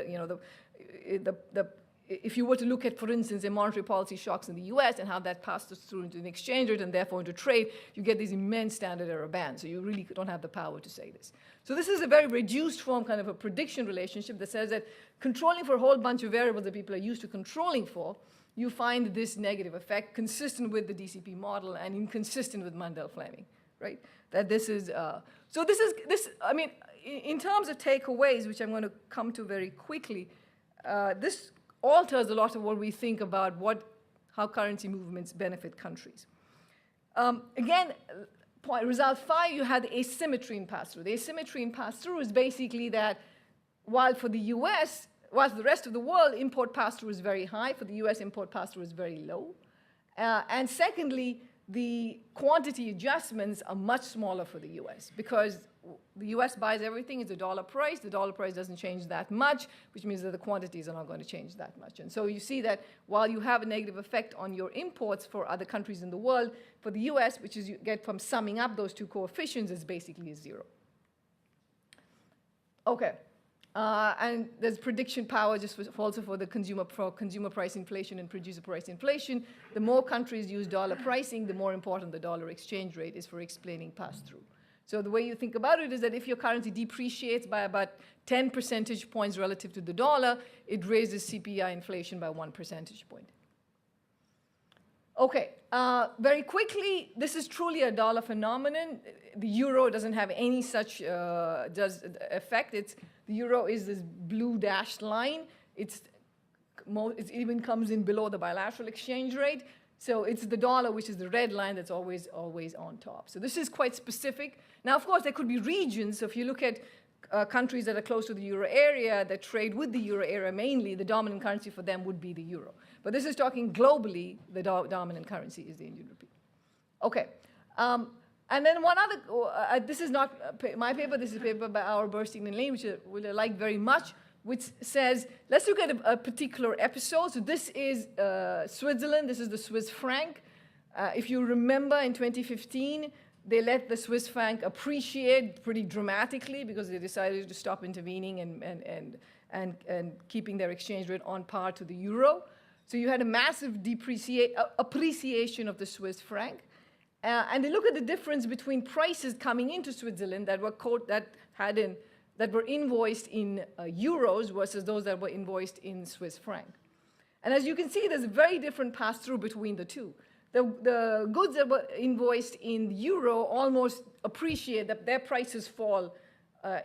[SPEAKER 2] if you were to look at, for instance, the monetary policy shocks in the US and how that passes through into the exchange rate and therefore into trade, you get these immense standard error bands. So you really don't have the power to say this. So this is a very reduced form, kind of a prediction relationship that says that controlling for a whole bunch of variables that people are used to controlling for, you find this negative effect consistent with the DCP model and inconsistent with Mundell-Fleming, right? That this is, in terms of takeaways, which I'm going to come to very quickly, this alters a lot of what we think about how currency movements benefit countries. Again, result 5, you had the asymmetry in pass-through. The asymmetry in pass-through is basically that while for the US, while for the rest of the world, import pass-through is very high, for the US, import pass-through is very low. And secondly, the quantity adjustments are much smaller for the US because the US buys everything, it's a dollar price. The dollar price doesn't change that much, which means that the quantities are not going to change that much. And so you see that while you have a negative effect on your imports for other countries in the world, for the US, which is you get from summing up those two coefficients, is basically 0. Okay. And there's prediction power just also for the consumer price inflation and producer price inflation. The more countries use dollar pricing, the more important the dollar exchange rate is for explaining pass-through. So the way you think about it is that if your currency depreciates by about 10 percentage points relative to the dollar, it raises CPI inflation by 1 percentage point. Okay, very quickly, this is truly a dollar phenomenon. The euro doesn't have any such effect. The euro is this blue dashed line. It even comes in below the bilateral exchange rate. So it's the dollar, which is the red line, that's always on top. So this is quite specific. Now, of course, there could be regions. So if you look at countries that are close to the euro area that trade with the euro area mainly, the dominant currency for them would be the euro. But this is talking globally, the dominant currency is the Indian rupee. Okay. And then one other, this is not my paper, this is a paper by our Burstein and Lane, which I like very much, which says, let's look at a particular episode. So this is Switzerland, this is the Swiss franc. If you remember, in 2015, they let the Swiss franc appreciate pretty dramatically because they decided to stop intervening and keeping their exchange rate on par to the euro. So you had a massive appreciation of the Swiss franc. And they look at the difference between prices coming into Switzerland that were invoiced in euros versus those that were invoiced in Swiss franc. And as you can see, there's a very different pass-through between the two. the goods that were invoiced in euro almost appreciate, that their prices fall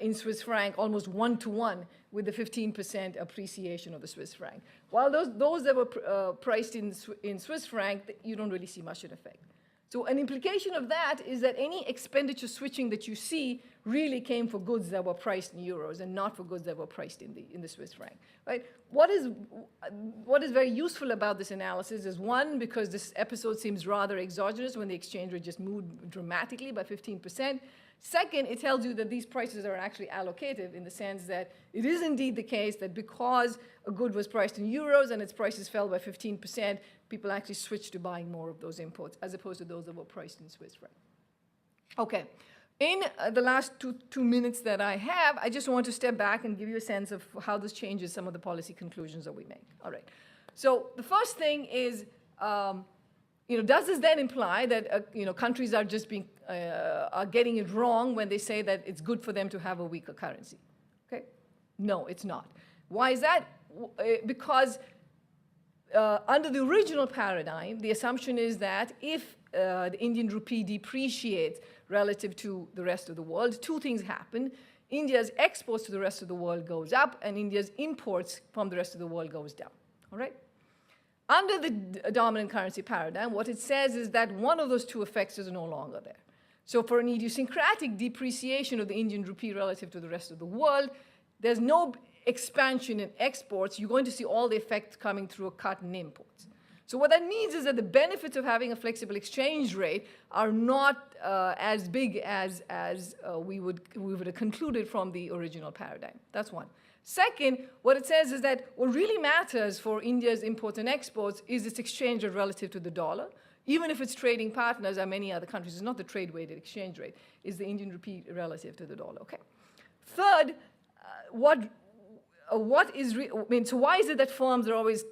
[SPEAKER 2] in Swiss franc almost 1-to-1 with the 15% appreciation of the Swiss franc. While those that were priced in Swiss franc, you don't really see much of an effect. So an implication of that is that any expenditure switching that you see really came for goods that were priced in euros and not for goods that were priced in the Swiss franc, right? What is very useful about this analysis is, one, because this episode seems rather exogenous when the exchange rate just moved dramatically by 15%. Second, it tells you that these prices are actually allocative in the sense that it is indeed the case that because a good was priced in euros and its prices fell by 15%, people actually switched to buying more of those imports as opposed to those that were priced in Swiss franc. Okay, in the last two minutes that I have, I just want to step back and give you a sense of how this changes some of the policy conclusions that we make. All right, so the first thing is, does this then imply that countries are just are getting it wrong when they say that it's good for them to have a weaker currency? Okay, no, it's not. Why is that? Because under the original paradigm, the assumption is that if the Indian rupee depreciates relative to the rest of the world, two things happen. India's exports to the rest of the world goes up, and India's imports from the rest of the world goes down. All right? Under the dominant currency paradigm, what it says is that one of those two effects is no longer there. So for an idiosyncratic depreciation of the Indian rupee relative to the rest of the world, there's no expansion in exports. You're going to see all the effects coming through a cut in imports. So what that means is that the benefits of having a flexible exchange rate are not as big as we would have concluded from the original paradigm. That's one. Second, what it says is that what really matters for India's imports and exports is its exchange rate relative to the dollar, even if its trading partners are many other countries. It's not the trade-weighted exchange rate, it's the Indian rupee relative to the dollar. Okay. Third, so why is it that firms are always,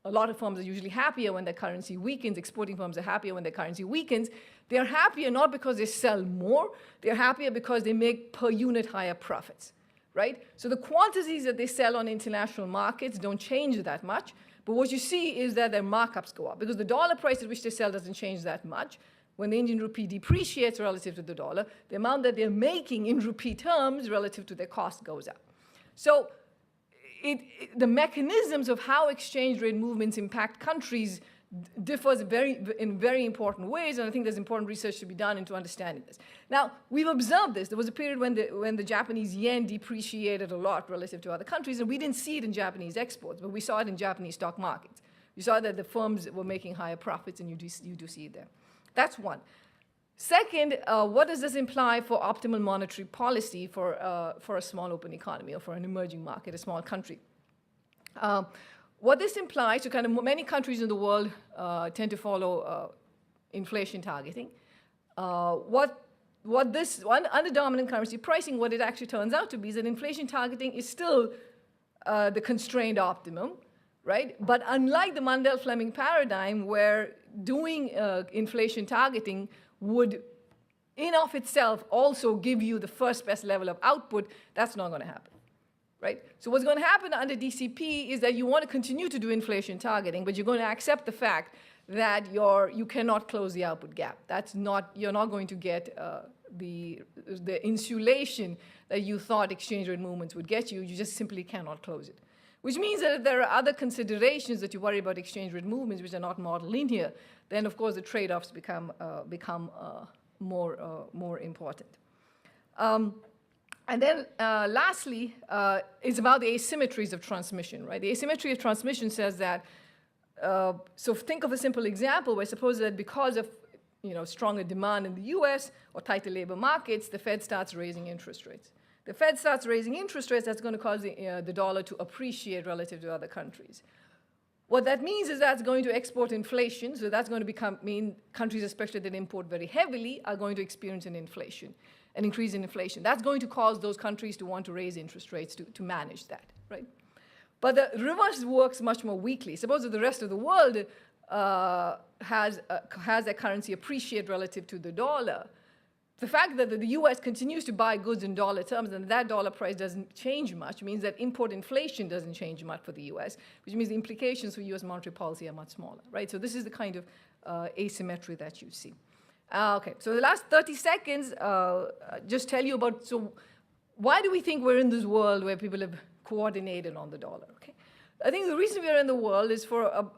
[SPEAKER 2] a lot of firms are usually happier when their currency weakens, exporting firms are happier when their currency weakens. They're happier not because they sell more, they're happier because they make per unit higher profits, right? So the quantities that they sell on international markets don't change that much, but what you see is that their markups go up because the dollar price at which they sell doesn't change that much. When the Indian rupee depreciates relative to the dollar, the amount that they're making in rupee terms relative to their cost goes up. So the mechanisms of how exchange rate movements impact countries differs in very important ways, and I think there's important research to be done into understanding this. Now, we've observed this. There was a period when the Japanese yen depreciated a lot relative to other countries, and we didn't see it in Japanese exports, but we saw it in Japanese stock markets. You saw that the firms were making higher profits, and you do see it there. That's one. Second, what does this imply for optimal monetary policy for a small open economy or for an emerging market, a small country? What this implies, so kind of many countries in the world tend to follow inflation targeting. Under dominant currency pricing, what it actually turns out to be is that inflation targeting is still the constrained optimum, right? But unlike the Mundell-Fleming paradigm, where doing inflation targeting would, in of itself, also give you the first best level of output, that's not going to happen. Right? So what's going to happen under DCP is that you want to continue to do inflation targeting, but you're going to accept the fact that you cannot close the output gap. You're not going to get the insulation that you thought exchange rate movements would get you. You just simply cannot close it. Which means that if there are other considerations that you worry about exchange rate movements which are not model linear, then of course the trade-offs become more important. And then lastly, it's about the asymmetries of transmission, right? The asymmetry of transmission says that, so think of a simple example where suppose that because of stronger demand in the US or tighter labor markets, the Fed starts raising interest rates. The Fed starts raising interest rates, that's going to cause the dollar to appreciate relative to other countries. What that means is that's going to export inflation, so that's going to mean countries, especially that import very heavily, are going to experience an increase in inflation. That's going to cause those countries to want to raise interest rates to manage that, right? But the reverse works much more weakly. Suppose that the rest of the world has their currency appreciate relative to the dollar. The fact that the US continues to buy goods in dollar terms and that dollar price doesn't change much means that import inflation doesn't change much for the US, which means the implications for US monetary policy are much smaller, right? So this is the kind of asymmetry that you see. Okay, so the last 30 seconds, just tell you about, so why do we think we're in this world where people have coordinated on the dollar? Okay, I think the reason we are in the world is for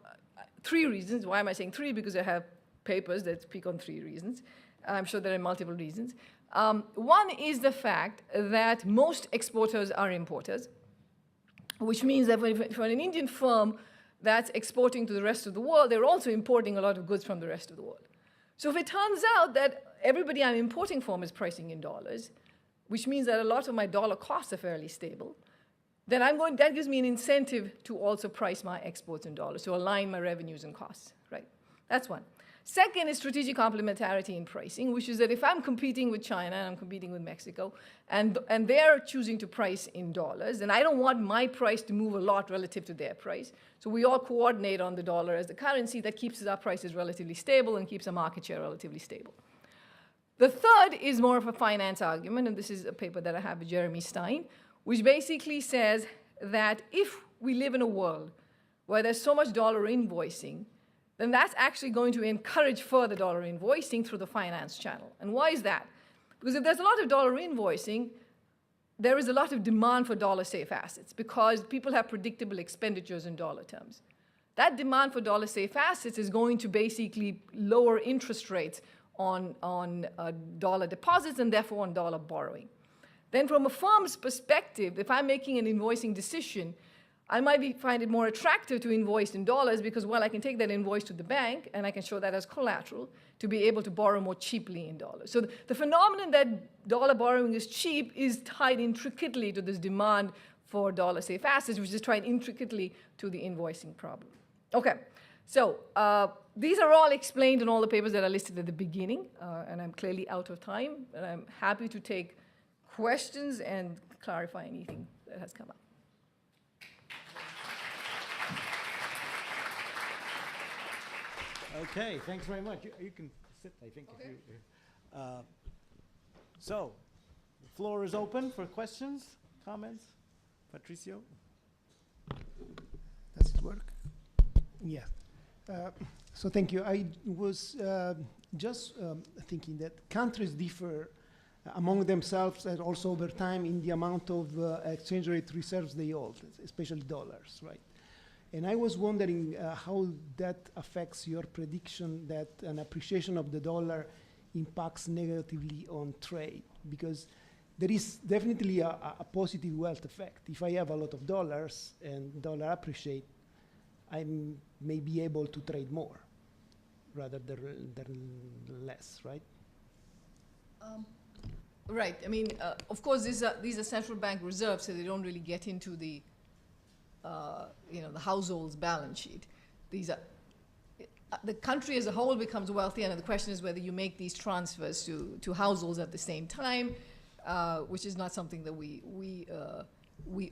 [SPEAKER 2] 3 reasons. Why am I saying 3? Because I have papers that speak on 3 reasons. I'm sure there are multiple reasons. One is the fact that most exporters are importers, which means that for an Indian firm that's exporting to the rest of the world, they're also importing a lot of goods from the rest of the world. So if it turns out that everybody I'm importing from is pricing in dollars, which means that a lot of my dollar costs are fairly stable, then that gives me an incentive to also price my exports in dollars, to align my revenues and costs, right? That's one. Second is strategic complementarity in pricing, which is that if I'm competing with China and I'm competing with Mexico, and they're choosing to price in dollars, then I don't want my price to move a lot relative to their price. So we all coordinate on the dollar as the currency that keeps our prices relatively stable and keeps our market share relatively stable. The third is more of a finance argument, and this is a paper that I have with Jeremy Stein, which basically says that if we live in a world where there's so much dollar invoicing, then that's actually going to encourage further dollar invoicing through the finance channel. And why is that? Because if there's a lot of dollar invoicing, there is a lot of demand for dollar-safe assets because people have predictable expenditures in dollar terms. That demand for dollar-safe assets is going to basically lower interest rates on dollar deposits and therefore on dollar borrowing. Then from a firm's perspective, if I'm making an invoicing decision, I might find it more attractive to invoice in dollars because, well, I can take that invoice to the bank and I can show that as collateral to be able to borrow more cheaply in dollars. So the phenomenon that dollar borrowing is cheap is tied intricately to this demand for dollar-safe assets, which is tied intricately to the invoicing problem. Okay, so these are all explained in all the papers that are listed at the beginning, and I'm clearly out of time, and I'm happy to take questions and clarify anything that has come up.
[SPEAKER 1] Okay, thanks very much. You can sit, I think.
[SPEAKER 2] Okay.
[SPEAKER 1] If you, so, the floor is open for questions, comments. Patricio?
[SPEAKER 3] Does it work? Yeah. So thank you. I was just thinking that countries differ among themselves and also over time in the amount of exchange rate reserves they hold, especially dollars, right? And I was wondering how that affects your prediction that an appreciation of the dollar impacts negatively on trade, because there is definitely a positive wealth effect. If I have a lot of dollars and dollar appreciate, I may be able to trade more rather than less, right?
[SPEAKER 2] Right. I mean, of course, these are central bank reserves, so they don't really get into the the household's balance sheet. These are the country as a whole becomes wealthy, and the question is whether you make these transfers to households at the same time, which is not something that we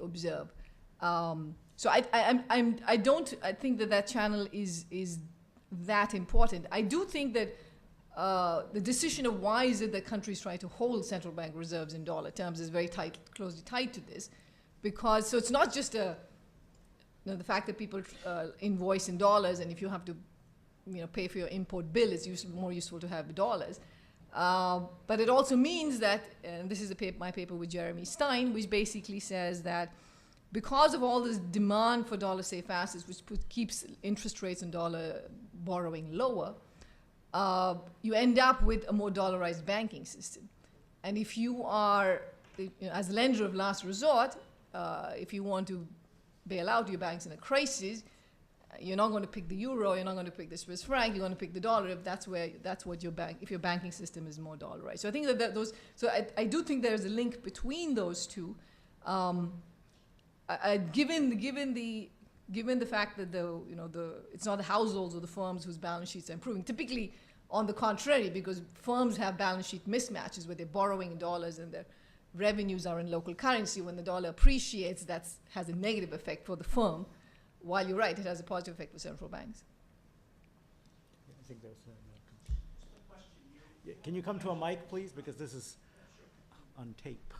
[SPEAKER 2] observe. So I don't think that channel is that important. I do think that the decision of why is it that countries try to hold central bank reserves in dollar terms is very closely tied to this, because so it's not just the fact that people invoice in dollars, and if you have to pay for your import bill, it's more useful to have dollars. But it also means that, and this is my paper with Jeremy Stein, which basically says that because of all this demand for dollar-safe assets, which keeps interest rates and dollar borrowing lower, you end up with a more dollarized banking system. And if you are, as a lender of last resort, if you want to bail out your banks in a crisis, you're not going to pick the euro, you're not going to pick the Swiss franc, you're going to pick the dollar if your banking system is more dollarized. So I think I do think there's a link between those two. Given the fact that it's not the households or the firms whose balance sheets are improving. Typically, on the contrary, because firms have balance sheet mismatches where they're borrowing in dollars and their revenues are in local currency. When the dollar appreciates, that has a negative effect for the firm. While you're right, it has a positive effect for central banks.
[SPEAKER 1] I think there's a question. Yeah, can you come to a mic, please, because this is on tape.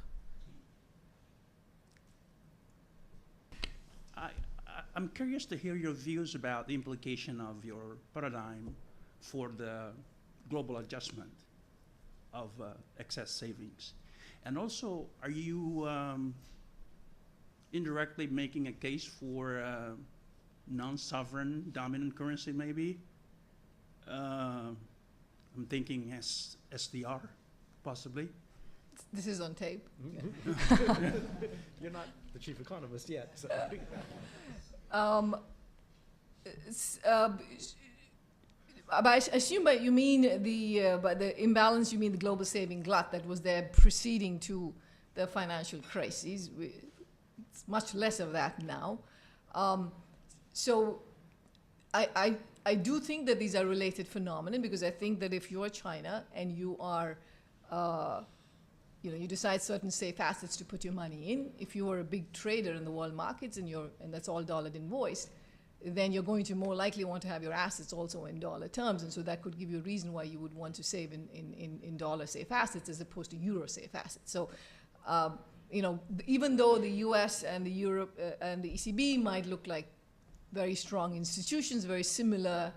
[SPEAKER 4] I'm curious to hear your views about the implication of your paradigm for the global adjustment of excess savings? And also, are you indirectly making a case for non-sovereign dominant currency, maybe? I'm thinking SDR, possibly.
[SPEAKER 2] This is on tape.
[SPEAKER 1] You're not the chief economist yet, so.
[SPEAKER 2] But I assume by you mean by the imbalance, you mean the global saving glut that was there preceding to the financial crises. It's much less of that now. So I do think that these are related phenomena, because I think that if you're China and you are, you decide certain safe assets to put your money in, if you are a big trader in the world markets and that's all dollar invoiced, then you're going to more likely want to have your assets also in dollar terms. And so that could give you a reason why you would want to save in dollar safe assets as opposed to euro safe assets. So, even though the US and the Europe and the ECB might look like very strong institutions, very similar,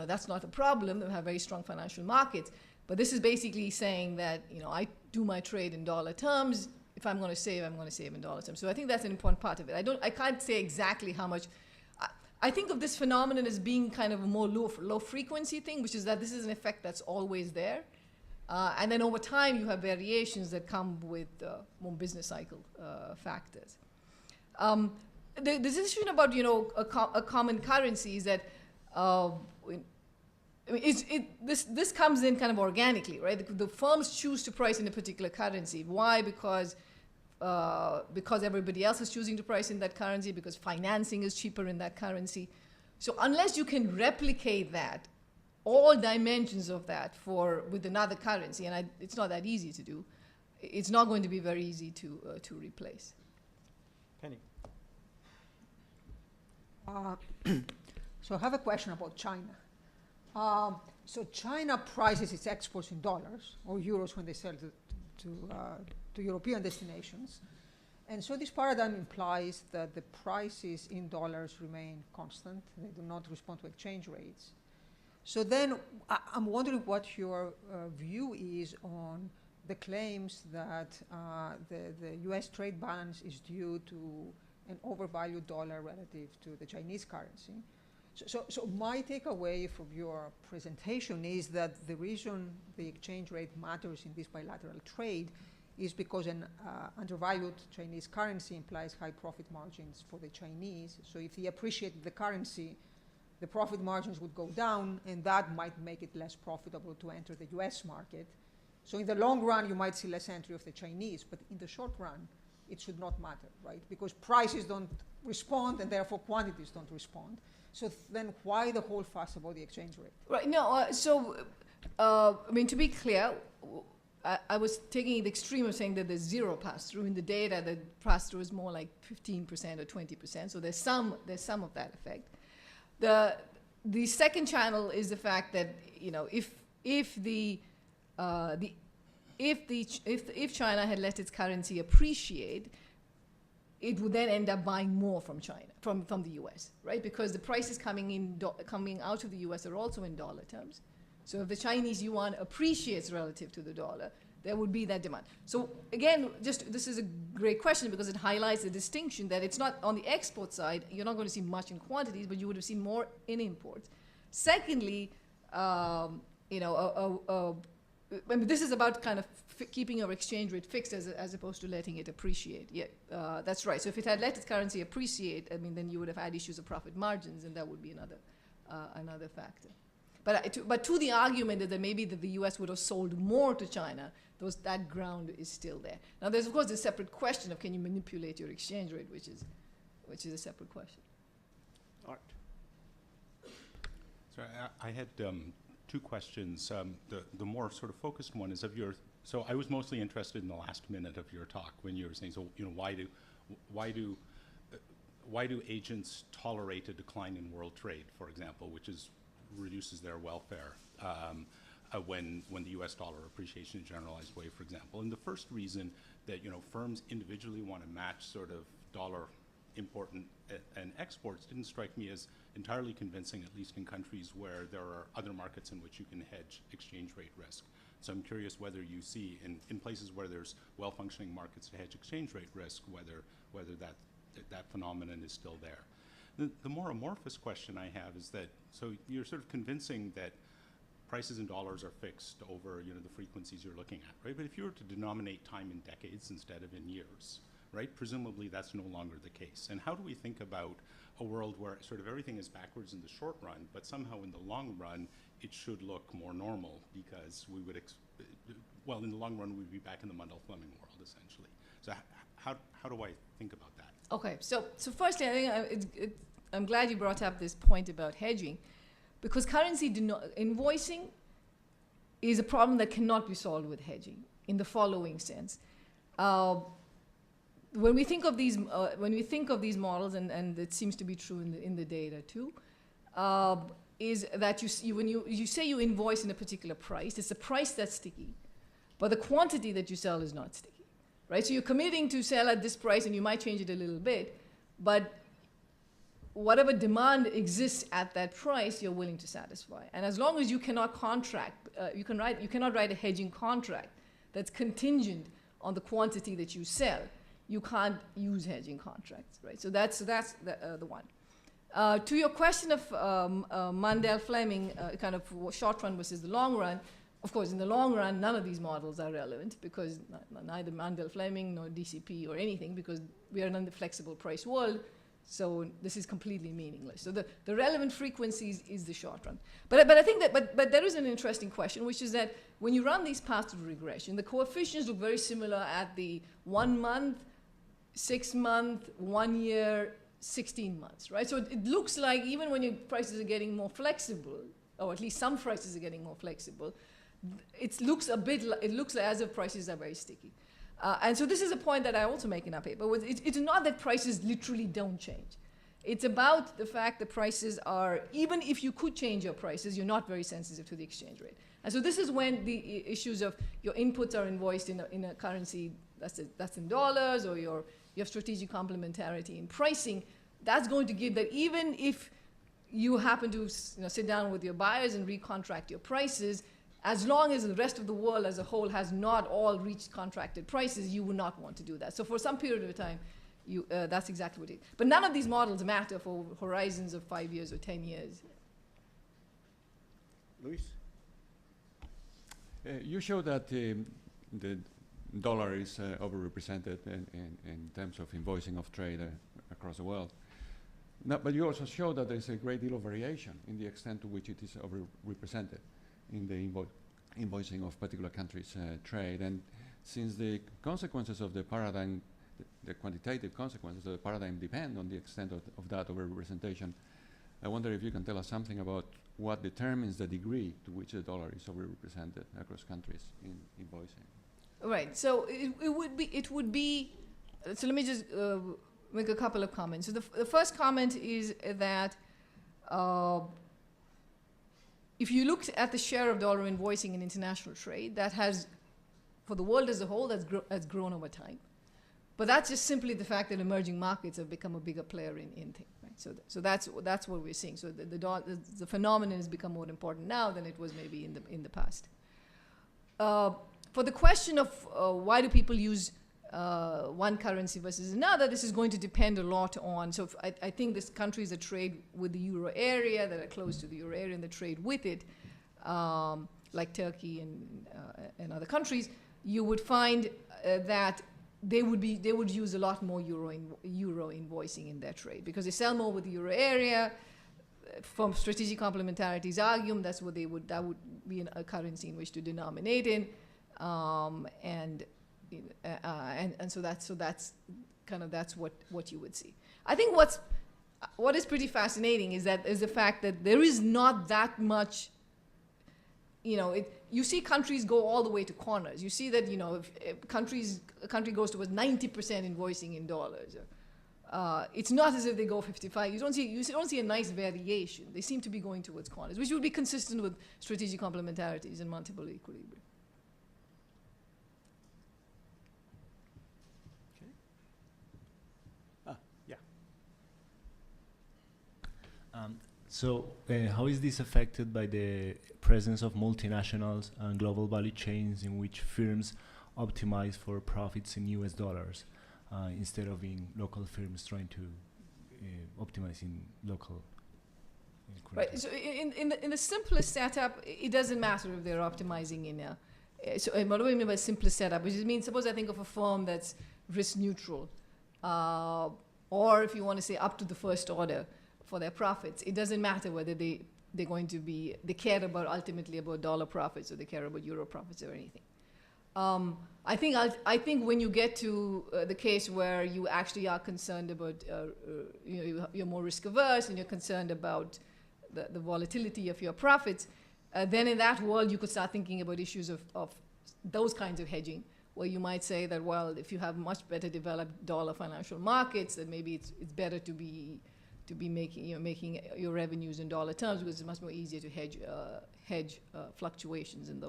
[SPEAKER 2] that's not a problem. They have very strong financial markets. But this is basically saying that, I do my trade in dollar terms. If I'm going to save, I'm going to save in dollar terms. So I think that's an important part of it. I can't say exactly how much. I think of this phenomenon as being kind of a more low frequency thing, which is that this is an effect that's always there. And then over time, you have variations that come with more business cycle factors. The decision about a common currency is that this comes in kind of organically, right? The firms choose to price in a particular currency. Why? Because everybody else is choosing to price in that currency, because financing is cheaper in that currency. So unless you can replicate that, all dimensions of that with another currency, and it's not that easy to do, it's not going to be very easy to replace.
[SPEAKER 1] Penny.
[SPEAKER 5] So I have a question about China. So China prices its exports in dollars or euros when they sell to European destinations. And so this paradigm implies that the prices in dollars remain constant. They do not respond to exchange rates. So then I'm wondering what your view is on the claims that the US trade balance is due to an overvalued dollar relative to the Chinese currency. So my takeaway from your presentation is that the reason the exchange rate matters in this bilateral trade is because an undervalued Chinese currency implies high profit margins for the Chinese. So if they appreciated the currency, the profit margins would go down, and that might make it less profitable to enter the US market. So in the long run, you might see less entry of the Chinese, but in the short run, it should not matter, right? Because prices don't respond, and therefore quantities don't respond. So then why the whole fuss about the exchange rate?
[SPEAKER 2] Right, no, to be clear, I was taking the extreme of saying that there's zero pass-through. In the data, the pass-through is more like 15% or 20%, so there's some of that effect. The second channel is the fact that if China had let its currency appreciate, it would then end up buying more from China, from the US, right? Because the prices coming out of the US are also in dollar terms. So if the Chinese yuan appreciates relative to the dollar, there would be that demand. So again, this is a great question because it highlights the distinction that it's not on the export side, you're not going to see much in quantities, but you would have seen more in imports. Secondly, this is about kind of keeping our exchange rate fixed as opposed to letting it appreciate. Yeah, that's right. So if it had let its currency appreciate, then you would have had issues of profit margins, and that would be another factor. But to the argument that maybe the U.S. would have sold more to China, that ground is still there. Now, there's of course a separate question of can you manipulate your exchange rate, which is a separate question.
[SPEAKER 1] Art.
[SPEAKER 6] So I had two questions. The more sort of focused one is of your. So I was mostly interested in the last minute of your talk when you were saying, so why do agents tolerate a decline in world trade, for example, which reduces their welfare when the U.S. dollar appreciation in a generalized way, for example. And the first reason that firms individually want to match sort of dollar important and exports didn't strike me as entirely convincing, at least in countries where there are other markets in which you can hedge exchange rate risk. So I'm curious whether you see in places where there's well-functioning markets to hedge exchange rate risk, whether that phenomenon is still there. The more amorphous question I have is that, so you're sort of convincing that prices in dollars are fixed over the frequencies you're looking at, right? But if you were to denominate time in decades instead of in years, right, presumably that's no longer the case. And how do we think about a world where sort of everything is backwards in the short run, but somehow in the long run it should look more normal because we would, well, in the long run we'd be back in the Mundell-Fleming world essentially. So how do I think about that?
[SPEAKER 2] Okay, so firstly, I think I'm glad you brought up this point about hedging, because currency invoicing is a problem that cannot be solved with hedging in the following sense. When we think of these models, and it seems to be true in the data too, is that when you say you invoice in a particular price, it's the price that's sticky, but the quantity that you sell is not sticky. Right, so you're committing to sell at this price, and you might change it a little bit, but whatever demand exists at that price, you're willing to satisfy. And as long as you cannot contract, you cannot write a hedging contract that's contingent on the quantity that you sell. You can't use hedging contracts, right? So that's the one. To your question of Mundell-Fleming, kind of short run versus the long run. Of course, in the long run, none of these models are relevant because neither Mundell-Fleming nor DCP or anything, because we are in a flexible price world, so this is completely meaningless. So the relevant frequencies is the short run. But I think that there is an interesting question, which is that when you run these paths of regression, the coefficients look very similar at the 1 month, 6 month, 1 year, 16 months, right? So it looks like even when your prices are getting more flexible, or at least some prices are getting more flexible, it looks like as if prices are very sticky. And so this is a point that I also make in our paper. It's not that prices literally don't change. It's about the fact that prices are, even if you could change your prices, you're not very sensitive to the exchange rate. And so this is when the issues of your inputs are invoiced in a currency that's in dollars, or you have strategic complementarity in pricing. That's going to give that even if you happen to sit down with your buyers and recontract your prices, as long as the rest of the world as a whole has not all reached contracted prices, you would not want to do that. So for some period of time, that's exactly what it is. But none of these models matter for horizons of 5 years or 10 years.
[SPEAKER 1] Luis?
[SPEAKER 7] You show that the dollar is overrepresented in terms of invoicing of trade across the world. No, but you also show that there's a great deal of variation in the extent to which it is overrepresented in the invoicing of particular countries' trade. And since the consequences of the paradigm, the quantitative consequences of the paradigm depend on the extent of that overrepresentation, I wonder if you can tell us something about what determines the degree to which the dollar is overrepresented across countries in invoicing.
[SPEAKER 2] Right, so it would be, so let me just make a couple of comments. So the first comment is that if you look at the share of dollar invoicing in international trade, that has, for the world as a whole, that's grown over time. But that's just simply the fact that emerging markets have become a bigger player in things. Right? So that's what we're seeing. So the phenomenon has become more important now than it was maybe in the past. For the question of why do people use one currency versus another, this is going to depend a lot on, so I think these countries that trade with the euro area, that are close to the euro area and that trade with it, like Turkey and other countries, you would find that they would use a lot more euro invoicing in their trade because they sell more with the euro area. From strategic complementarity's argument, that would be a currency in which to denominate in, and so that's what you would see. I think what is pretty fascinating is the fact that there is not that much. You see countries go all the way to corners. You see that if a country goes towards 90% invoicing in dollars. It's not as if they go 55. You don't see a nice variation. They seem to be going towards corners, which would be consistent with strategic complementarities and multiple equilibrium.
[SPEAKER 1] Yeah.
[SPEAKER 8] So how is this affected by the presence of multinationals and global value chains in which firms optimize for profits in US dollars instead of in local firms trying to optimize in local
[SPEAKER 2] Right. So in the simplest setup, it doesn't matter if they're optimizing in a. So what do I mean by simplest setup? Which means suppose I think of a firm that's risk neutral, or if you want to say up to the first order for their profits, it doesn't matter whether they care about ultimately about dollar profits or they care about euro profits or anything. I think when you get to the case where you actually are concerned about, you're more risk averse and you're concerned about the volatility of your profits, then in that world you could start thinking about issues of those kinds of hedging, where you might say that, well, if you have much better developed dollar financial markets, then maybe it's better to be making your revenues in dollar terms, because it's much more easier to hedge fluctuations in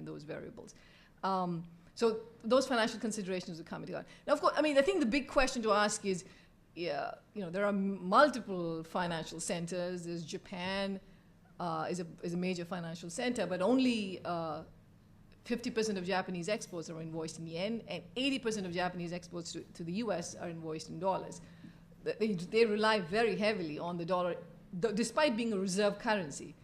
[SPEAKER 2] those variables. So those financial considerations would come into account. Now, of course, I mean, I think the big question to ask is, there are multiple financial centers. There's Japan is a major financial center, but only 50% of Japanese exports are invoiced in yen, and 80% of Japanese exports to the US are invoiced in dollars. They rely very heavily on the dollar, despite being a reserve currency.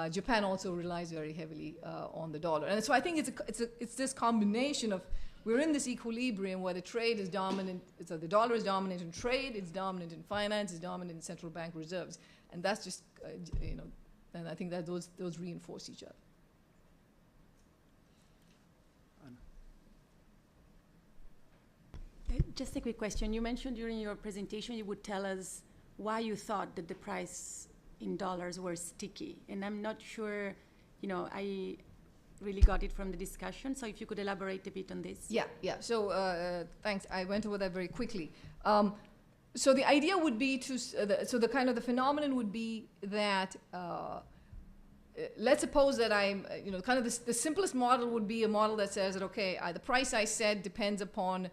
[SPEAKER 2] Japan also relies very heavily on the dollar, and so I think it's this combination of, we're in this equilibrium where the trade is dominant. So the dollar is dominant in trade, it's dominant in finance, it's dominant in central bank reserves, and that's just and I think that those reinforce each other.
[SPEAKER 9] Just a quick question. You mentioned during your presentation you would tell us why you thought that the price in dollars were sticky, and I'm not sure, I really got it from the discussion, so if you could elaborate a bit on this. Yeah.
[SPEAKER 2] So thanks. I went over that very quickly. So the idea would be the phenomenon would be that let's suppose that I'm, the simplest model would be a model that says that, okay, the price I set depends upon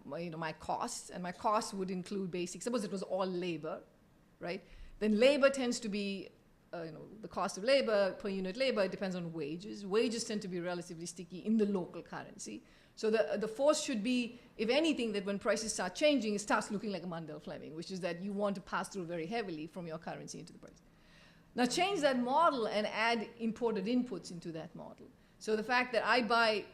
[SPEAKER 2] my costs, and my costs would include suppose it was all labor, right? Then labor tends to be, the cost of labor per unit labor, it depends on wages. Wages tend to be relatively sticky in the local currency. So the force should be, if anything, that when prices start changing, it starts looking like a Mundell-Fleming, which is that you want to pass through very heavily from your currency into the price. Now change that model and add imported inputs into that model. So the fact that I buy,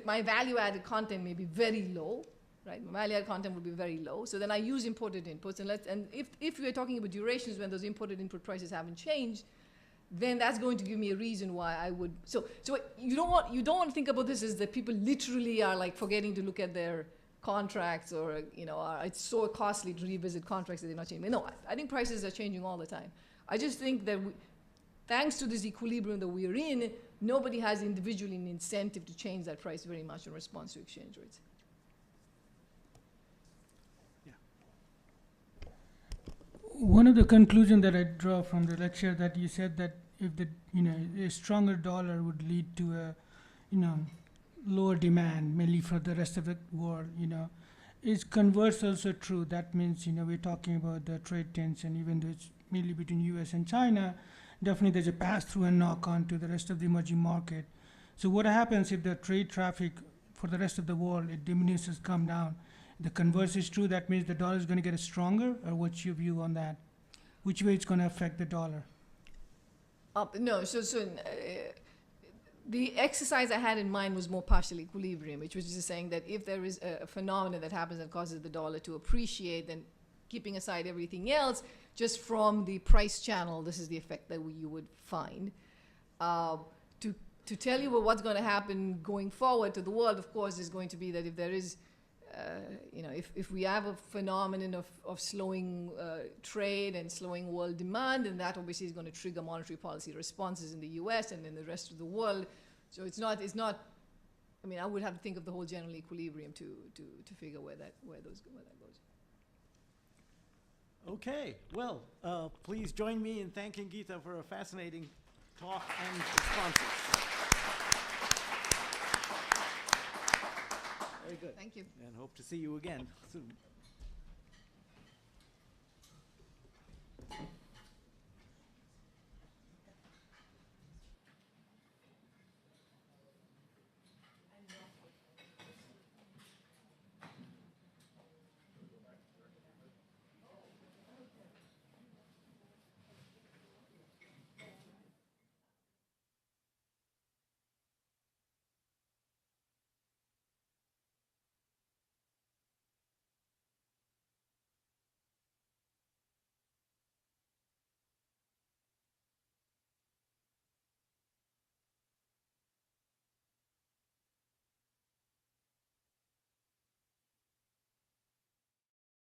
[SPEAKER 2] my value-added content may be very low, right? My value-added content would be very low. So then I use imported inputs, and if we are talking about durations when those imported input prices haven't changed, then that's going to give me a reason why I would. So you don't want to think about this as that people literally are like forgetting to look at their contracts, or it's so costly to revisit contracts that they're not changing. No, I think prices are changing all the time. I just think that thanks to this equilibrium that we're in, nobody has individually an incentive to change that price very much in response to exchange rates.
[SPEAKER 10] One of the conclusions that I draw from the lecture, that you said that if a stronger dollar would lead to a lower demand, mainly for the rest of the world. Is converse also true? That means we're talking about the trade tension, even though it's mainly between U.S. and China. Definitely, there's a pass-through and knock-on to the rest of the emerging market. So what happens if the trade traffic for the rest of the world, it diminishes, come down? The converse is true. That means the dollar is going to get stronger, or what's your view on that? Which way it's going to affect the dollar?
[SPEAKER 2] No, the exercise I had in mind was more partial equilibrium, which was just saying that if there is a phenomenon that happens that causes the dollar to appreciate, then keeping aside everything else, just from the price channel, this is the effect that you would find. To tell you what's going to happen going forward to the world, of course, is going to be that if there is, if we have a phenomenon of slowing trade and slowing world demand, then that obviously is going to trigger monetary policy responses in the U.S. and in the rest of the world. So it's not. I mean, I would have to think of the whole general equilibrium to figure where that goes.
[SPEAKER 1] Okay, well, please join me in thanking Geeta for a fascinating talk and responses. Very good.
[SPEAKER 2] Thank you.
[SPEAKER 1] And hope to see you again soon.